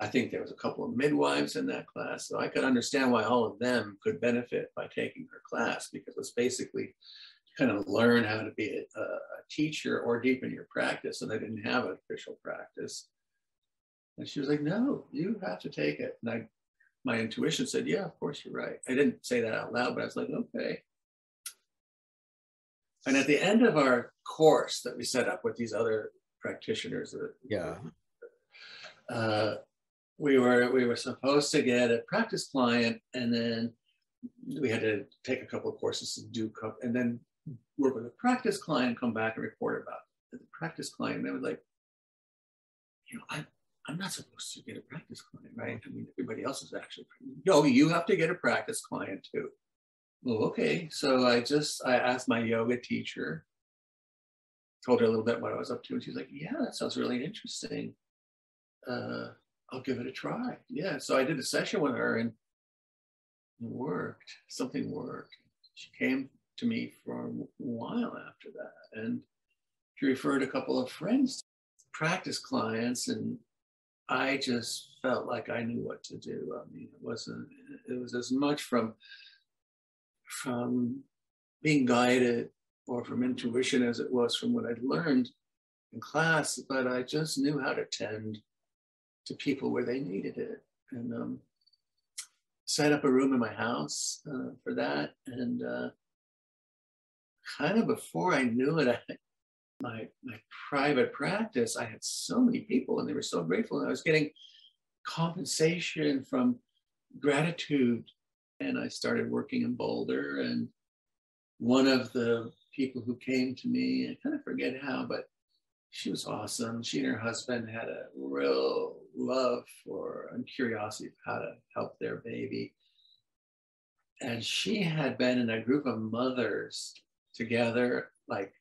I think there was a couple of midwives in that class. So I could understand why all of them could benefit by taking her class, because it was basically kind of learn how to be a teacher or deepen your practice. And I didn't have an official practice. And she was like, no, you have to take it. And my intuition said, yeah, of course you're right. I didn't say that out loud, but I was like, okay. And at the end of our course that we set up with these other practitioners, we were supposed to get a practice client, and then we had to take a couple of courses to and then work with a practice client, come back and report about the practice client. And they were like, I'm not supposed to get a practice client, right? I mean, everybody else is actually, no, you have to get a practice client too. Well, okay. So I asked my yoga teacher told her a little bit what I was up to, and she's like, yeah, that sounds really interesting. I'll give it a try. Yeah, so I did a session with her, and it worked. Something worked. She came to me for a while after that, and she referred a couple of friends, practice clients, and I just felt like I knew what to do. I mean, it was as much from being guided or from intuition as it was from what I'd learned in class, but I just knew how to tend to people where they needed it. And set up a room in my house for that. And kind of before I knew it, my private practice, I had so many people and they were so grateful. And I was getting compensation from gratitude. And I started working in Boulder. And one of the people who came to me, I kind of forget how, but she was awesome. She and her husband had a real love for and curiosity of how to help their baby. And she had been in a group of mothers together, like,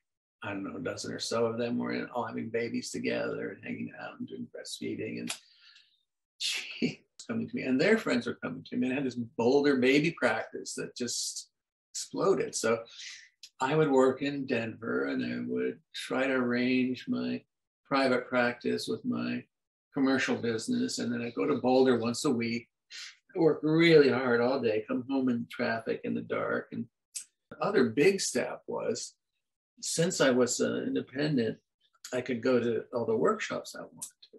I don't know, a dozen or so of them were all having babies together and hanging out and doing breastfeeding. And she was coming to me, and their friends were coming to me. And I had this Boulder baby practice that just exploded. So I would work in Denver, and I would try to arrange my private practice with my commercial business. And then I'd go to Boulder once a week, work really hard all day, come home in traffic in the dark. And the other big step was, since I was independent, I could go to all the workshops I wanted to.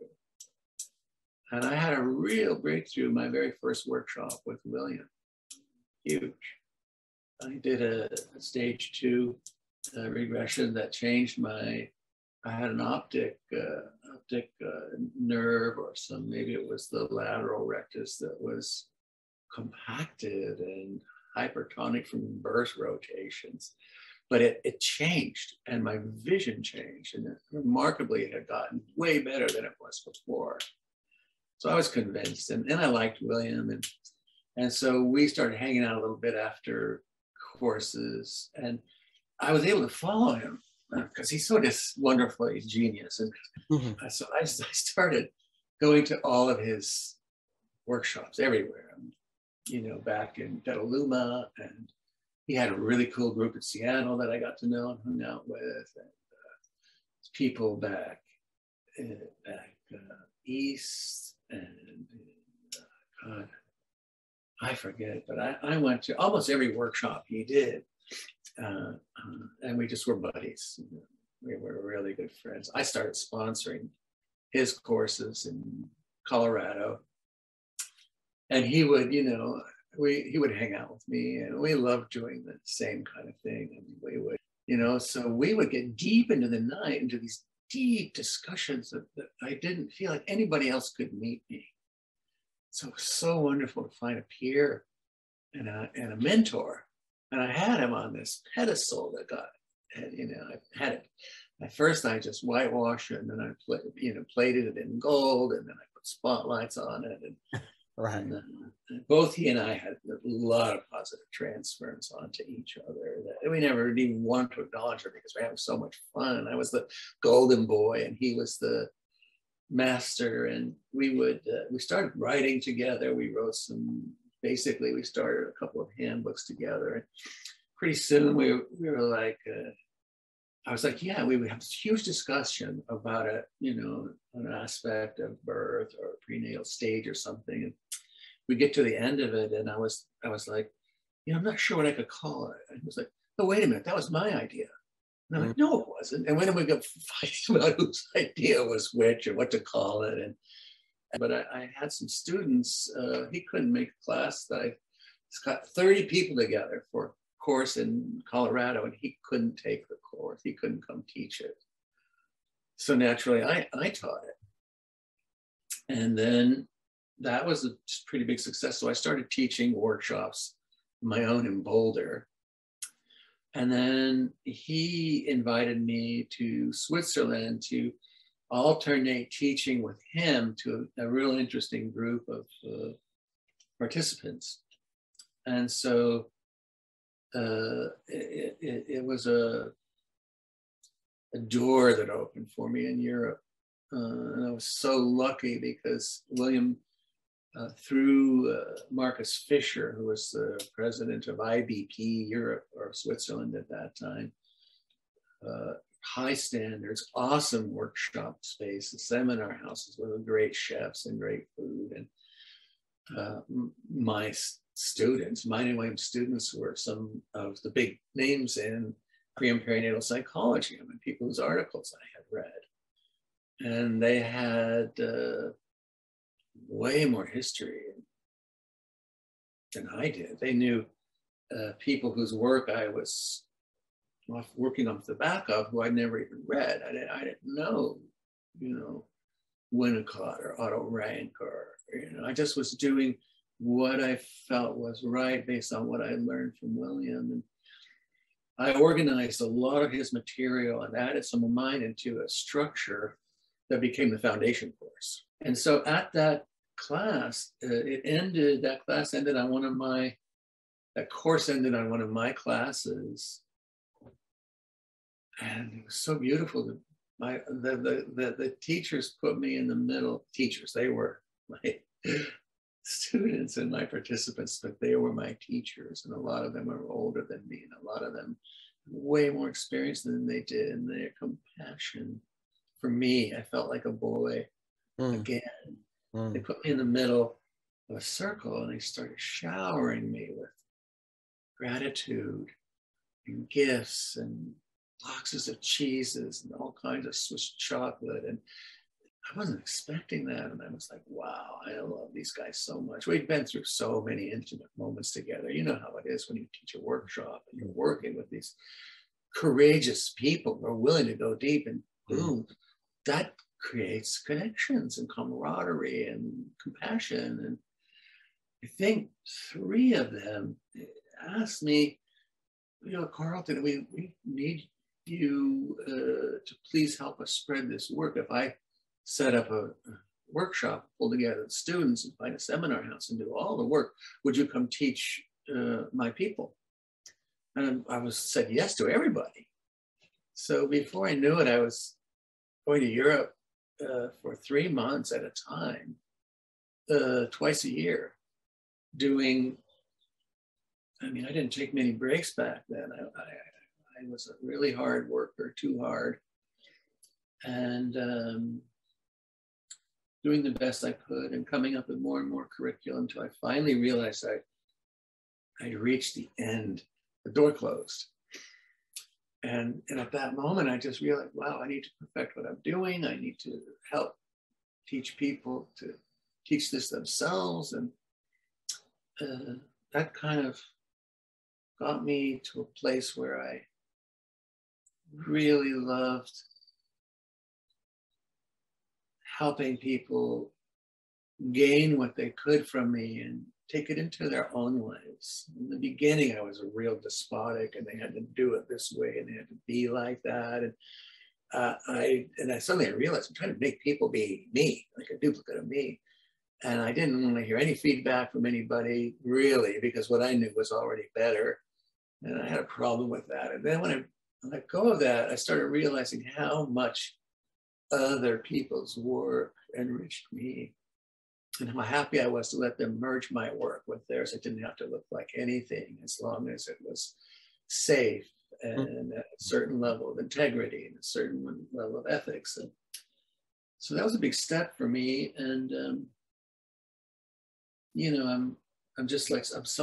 And I had a real breakthrough my very first workshop with William. Huge. I did a stage 2 regression that changed I had an optic nerve, or maybe it was the lateral rectus that was compacted and hypertonic from birth rotations. But it changed, and my vision changed, and remarkably it had gotten way better than it was before. So I was convinced, and I liked William, and so we started hanging out a little bit after courses, and I was able to follow him because he's so just wonderfully genius. And so I started going to all of his workshops everywhere, back in Petaluma, and he had a really cool group in Seattle that I got to know and hung out with, and people back east, and God, I forget, but I went to almost every workshop he did, and we just were buddies. We were really good friends. I started sponsoring his courses in Colorado, and he would, he would hang out with me, and we loved doing the same kind of thing. And we would, so we would get deep into the night, into these deep discussions that I didn't feel like anybody else could meet me. So it was so wonderful to find a peer and a mentor. And I had him on this pedestal that I had it. At first, I just whitewashed it, and then I plated it in gold, and then I put spotlights on it. And, right. And both he and I had a lot of positive transference onto each other that we never even wanted to acknowledge it because we're having so much fun. I was the golden boy, and he was the master, and we started writing together. We started a couple of handbooks together, and pretty soon we were like, I was like, yeah, we would have this huge discussion about an aspect of birth or a prenatal stage or something, and we get to the end of it, and I was like, I'm not sure what I could call it. And he was like, oh, wait a minute, that was my idea. And I'm like, no, it wasn't. And when we got fighting about whose idea was which and what to call it. But I had some students, he couldn't make a class that I got 30 people together for a course in Colorado, and he couldn't take the course. He couldn't come teach it. So naturally, I taught it. And then that was a pretty big success. So I started teaching workshops, my own in Boulder. And then he invited me to Switzerland to alternate teaching with him to a real interesting group of participants. And so it was a door that opened for me in Europe. And I was so lucky because William, through Marcus Fisher, who was the president of IBP Europe or Switzerland at that time, high standards, awesome workshop space, seminar houses with great chefs and great food. And my students, mine and William's students, were some of the big names in pre and perinatal psychology. I mean, people whose articles I had read. And they had way more history than I did. They knew people whose work I was working off the back of, who I'd never even read. I didn't know, Winnicott or Otto Rank, or, I just was doing what I felt was right based on what I learned from William. And I organized a lot of his material and added some of mine into a structure that became the foundation course. And so at that class, that course ended on one of my classes. And it was so beautiful. The teachers put me in the middle. Teachers, they were my students and my participants, but they were my teachers. And a lot of them were older than me, and a lot of them way more experienced than they did. And their compassion for me, I felt like a boy again. They put me in the middle of a circle and they started showering me with gratitude and gifts and boxes of cheeses and all kinds of Swiss chocolate. And I wasn't expecting that. And I was like, wow, I love these guys so much. We've been through so many intimate moments together. You know how it is when you teach a workshop and you're working with these courageous people who are willing to go deep, and boom, that creates connections and camaraderie and compassion. And I think 3 of them asked me, Karlton, we need you to please help us spread this work. If I set up a workshop, pull together the students and find a seminar house and do all the work, would you come teach my people? And I said yes to everybody. So before I knew it, I was going to Europe for 3 months at a time, twice a year, doing, I didn't take many breaks back then. I was a really hard worker, too hard, and doing the best I could and coming up with more and more curriculum until I finally realized I reached the end. The door closed. And at that moment, I just realized, wow, I need to perfect what I'm doing. I need to help teach people to teach this themselves. And that kind of got me to a place where I really loved helping people gain what they could from me and take it into their own lives. In the beginning, I was a real despotic, and they had to do it this way, and they had to be like that. And I suddenly realized I'm trying to make people be me, like a duplicate of me. And I didn't want to hear any feedback from anybody, really, because what I knew was already better. And I had a problem with that. And then when I let go of that, I started realizing how much other people's work enriched me, and how happy I was to let them merge my work with theirs. It didn't have to look like anything, as long as it was safe and at a certain level of integrity and a certain level of ethics. And so that was a big step for me. And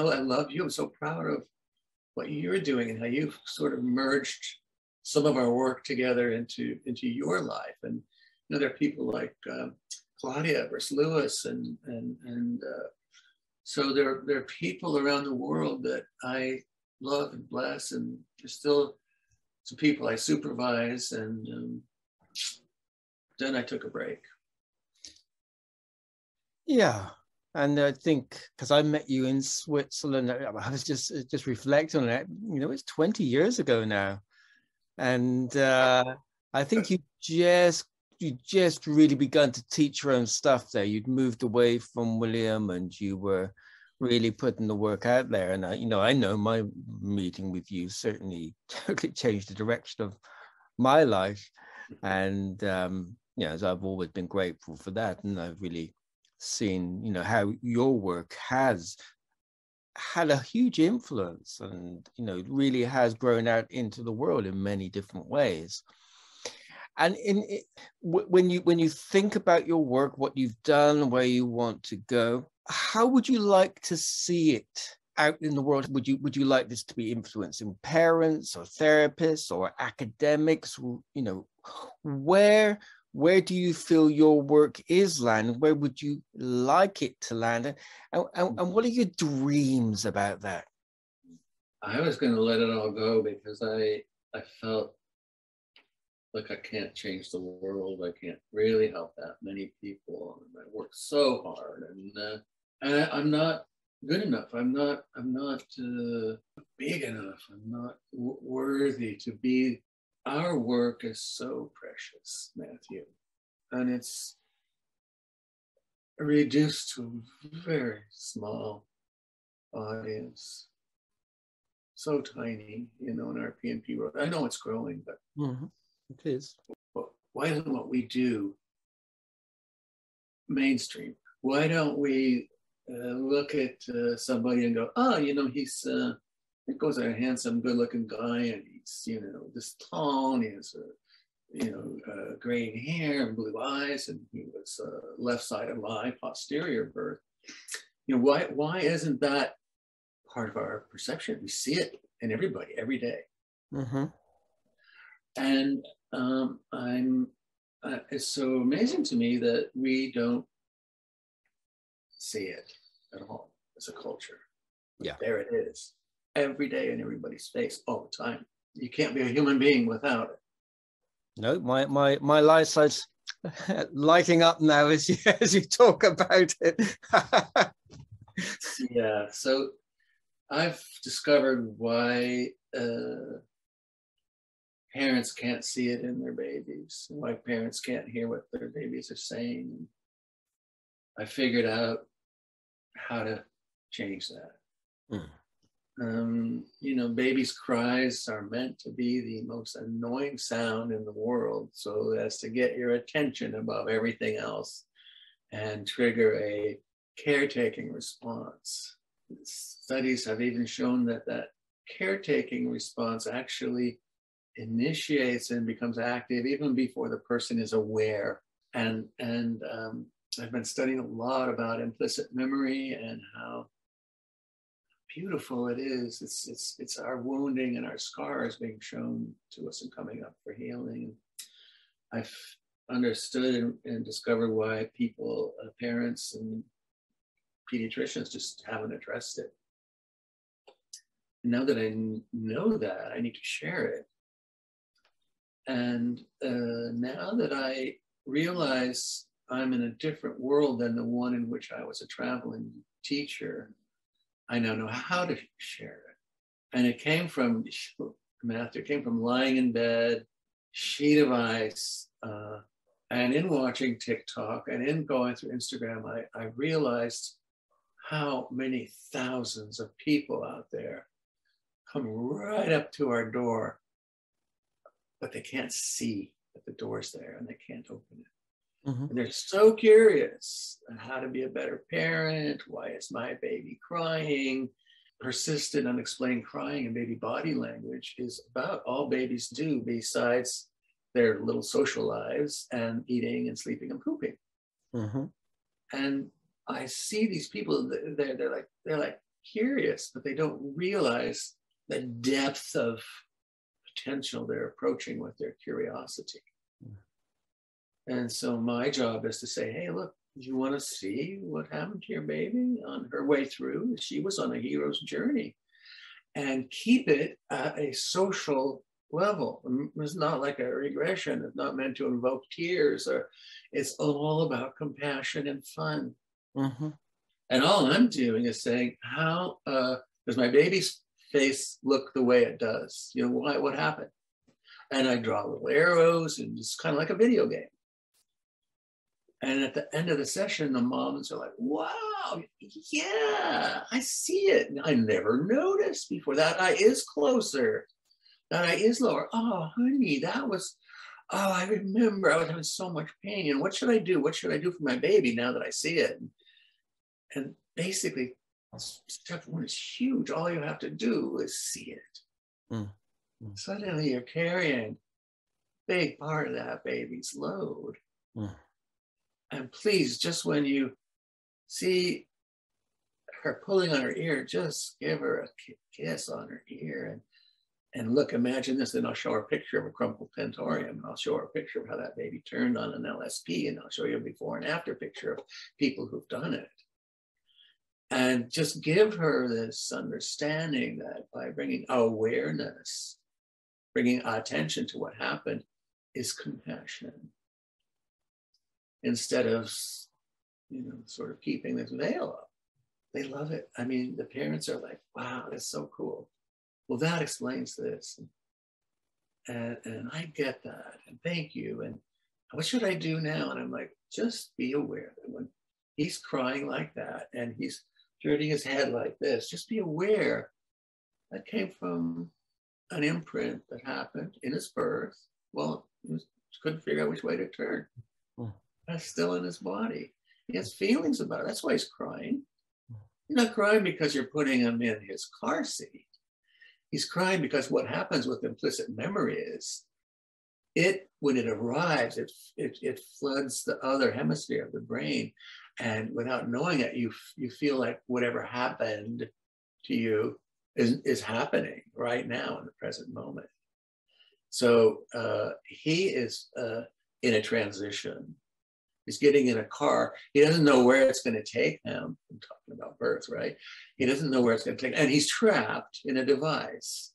I love you. I'm so proud of what you're doing and how you've sort of merged some of our work together into your life. And there are people like Claudia versus Lewis, and so there are people around the world that I love and bless, and there's still some people I supervise. And then I took a break. Yeah. And I think, because I met you in Switzerland, I was just reflecting on it. It's 20 years ago now. And I think you just really begun to teach your own stuff there. You'd moved away from William, and you were really putting the work out there. And I know my meeting with you certainly totally changed the direction of my life. And, so I've always been grateful for that. And I've really seen, how your work has had a huge influence and, really has grown out into the world in many different ways. And when you think about your work, what you've done, where you want to go, how would you like to see it out in the world? Would you like this to be influencing parents or therapists or academics? Where do you feel your work is landing? Where would you like it to land? And what are your dreams about that? I was going to let it all go because I felt like I can't change the world. I can't really help that many people. I work so hard, and I'm not good enough. I'm not big enough. I'm not worthy to be. Our work is so precious, Matthew, and it's reduced to a very small audience. So tiny, in our PNP world. I know it's growing, but it is. Why isn't what we do mainstream? Why don't we look at somebody and go, he's it goes a handsome, good-looking guy, and he's this tall, and he has graying hair and blue eyes, and he was left side of eye, posterior birth. Why isn't that part of our perception? We see it in everybody every day. Mm-hmm. And it's so amazing to me that we don't see it at all as a culture. Yeah, there it is, every day in everybody's face, all the time. You can't be a human being without it. No, my light side's lighting up now as you talk about it. Yeah, so I've discovered why parents can't see it in their babies, why parents can't hear what their babies are saying. I figured out how to change that. Babies' cries are meant to be the most annoying sound in the world, so as to get your attention above everything else and trigger a caretaking response. Studies have even shown that caretaking response actually initiates and becomes active even before the person is aware. And I've been studying a lot about implicit memory and how beautiful it is. It's our wounding and our scars being shown to us and coming up for healing. I've understood and discovered why people, parents and pediatricians just haven't addressed it. Now that I know that, I need to share it. And now that I realize I'm in a different world than the one in which I was a traveling teacher, I now know how to share it. And it came from, Matthew, it came from lying in bed, sheet of ice, and in watching TikTok and in going through Instagram, I realized how many thousands of people out there come right up to our door, but they can't see that the door's there and they can't open it. Mm-hmm. And they're so curious on how to be a better parent. Why is my baby crying? Persistent, unexplained crying and baby body language is about all babies do besides their little social lives and eating and sleeping and pooping. Mm-hmm. And I see these people, they're like curious, but they don't realize the depth of potential they're approaching with their curiosity. And so my job is to say, hey, look, do you want to see what happened to your baby on her way through? She was on a hero's journey. And keep it at a social level. It's not like a regression. It's not meant to invoke tears. It's all about compassion and fun. Mm-hmm. And all I'm doing is saying, how does my baby's face look the way it does? What happened? And I draw little arrows, and it's kind of like a video game. And at the end of the session, the moms are like, wow, yeah, I see it. I never noticed before. That eye is closer. And eye is lower. Oh, honey, that was, oh, I remember I was having so much pain. And what should I do? What should I do for my baby now that I see it? And basically, step one is huge. All you have to do is see it. Mm. Suddenly you're carrying a big part of that baby's load. And please, just when you see her pulling on her ear, just give her a kiss on her ear and look, imagine this. Then I'll show her a picture of a crumpled tentorium, and I'll show her a picture of how that baby turned on an LSP, and I'll show you a before and after picture of people who've done it. And just give her this understanding that by bringing awareness, bringing attention to what happened, is compassion. Instead of, sort of keeping this veil up. They love it. I mean, the parents are like, wow, that's so cool. Well, that explains this. And I get that. And thank you. And what should I do now? And I'm like, just be aware that when he's crying like that and he's turning his head like this, just be aware that came from an imprint that happened in his birth. Well, he couldn't figure out which way to turn. That's still in his body. He has feelings about it. That's why he's crying. He's not crying because you're putting him in his car seat. He's crying because what happens with implicit memory is when it arrives, it floods the other hemisphere of the brain. And without knowing it, you feel like whatever happened to you is happening right now in the present moment. So he is in a transition. He's getting in a car. He doesn't know where it's going to take him. I'm talking about birth, right? He doesn't know where it's going to take him. And he's trapped in a device.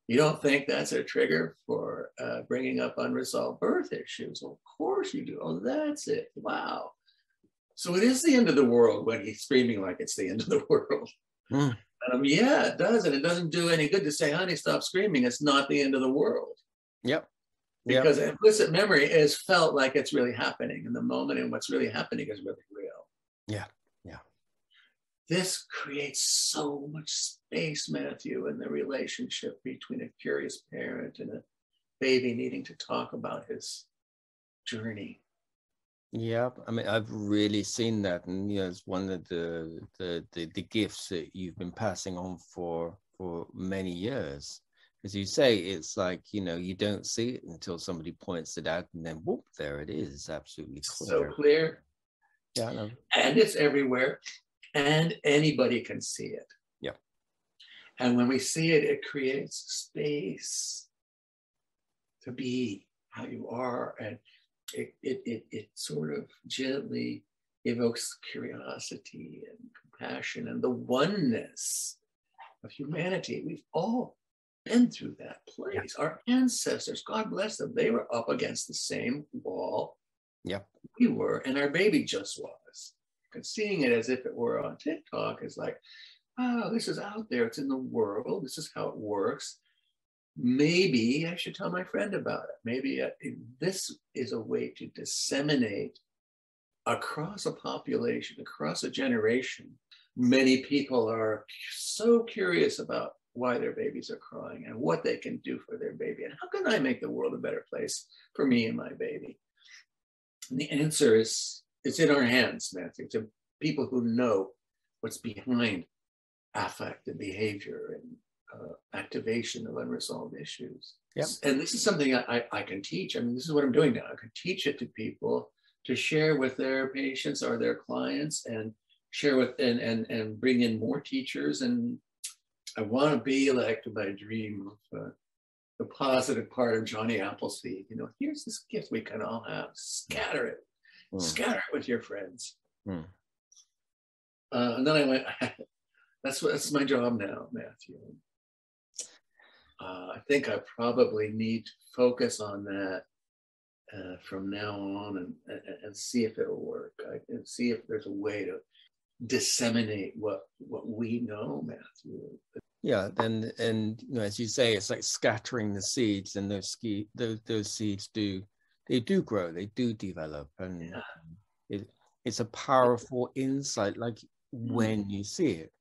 You don't think that's a trigger for bringing up unresolved birth issues? Well, of course you do. Oh, that's it. Wow. So it is the end of the world when he's screaming like it's the end of the world. And yeah, it does. And it doesn't do any good to say, honey, stop screaming. It's not the end of the world. Yep. Because implicit memory is felt like it's really happening in the moment, and what's really happening is really real. Yeah. This creates so much space, Matthew, in the relationship between a curious parent and a baby needing to talk about his journey. Yeah, I mean, I've really seen that, and it's one of the gifts that you've been passing on for many years. As you say, it's like, you don't see it until somebody points it out, and then whoop, there it is, absolutely clear. So clear. Yeah, I know. And it's everywhere, and anybody can see it. Yeah. And when we see it, it creates space to be how you are, and it sort of gently evokes curiosity and compassion and the oneness of humanity. We've all been through that place. Yeah. Our ancestors, God bless them, they were up against the same wall we were, and our baby just was. And seeing it as if it were on TikTok is like, oh, this is out there, it's in the world, this is how it works. Maybe I should tell my friend about it. Maybe this is a way to disseminate across a population, across a generation. Many people are so curious about why their babies are crying and what they can do for their baby. And how can I make the world a better place for me and my baby? And the answer is, it's in our hands, Matthew, to people who know what's behind affect and behavior and activation of unresolved issues. Yep. And this is something I can teach. I mean, this is what I'm doing now. I can teach it to people to share with their patients or their clients, and share with and bring in more teachers. And I want to be like my dream of the positive part of Johnny Appleseed. Here's this gift we can all have. Scatter it. Scatter it with your friends. And then I went, that's my job now, Matthew. I think I probably need to focus on that from now on, and see if it'll work. And see if there's a way to disseminate what we know, Matthew. Yeah, and as you say, it's like scattering the seeds, and those seeds do grow, they do develop, and it's a powerful insight, like when you see it.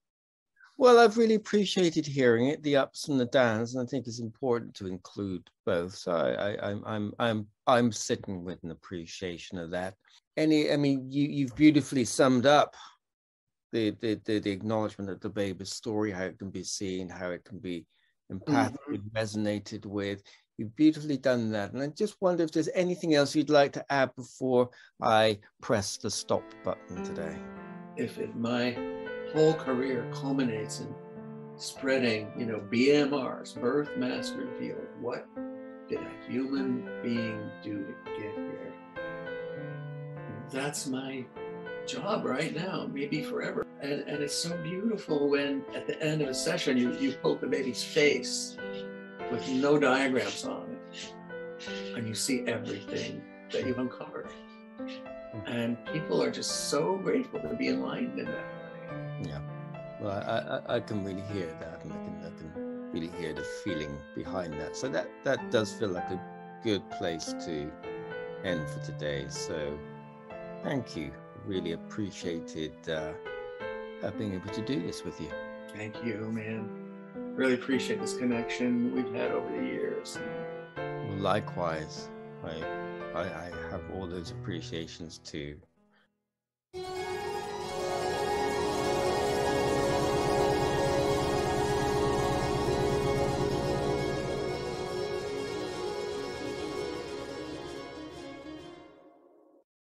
Well, I've really appreciated hearing it, the ups and the downs, and I think it's important to include both. So I'm sitting with an appreciation of that. I mean, you've beautifully summed up the acknowledgement of the baby's story, how it can be seen, how it can be empathic, resonated with. You've beautifully done that. And I just wonder if there's anything else you'd like to add before I press the stop button today. If my whole career culminates in spreading, BMRs, birth mass revealed, what did a human being do to get here? That's my job right now, maybe forever. And it's so beautiful when at the end of a session you poke the baby's face with no diagrams on it, and you see everything that you've uncovered. And people are just so grateful to be enlightened in that way. Yeah, well, I can really hear that, and I can really hear the feeling behind that. So that does feel like a good place to end for today. So thank you. Really appreciated being able to do this with you. Thank you, man. Really appreciate this connection we've had over the years. Well, likewise, I have all those appreciations too.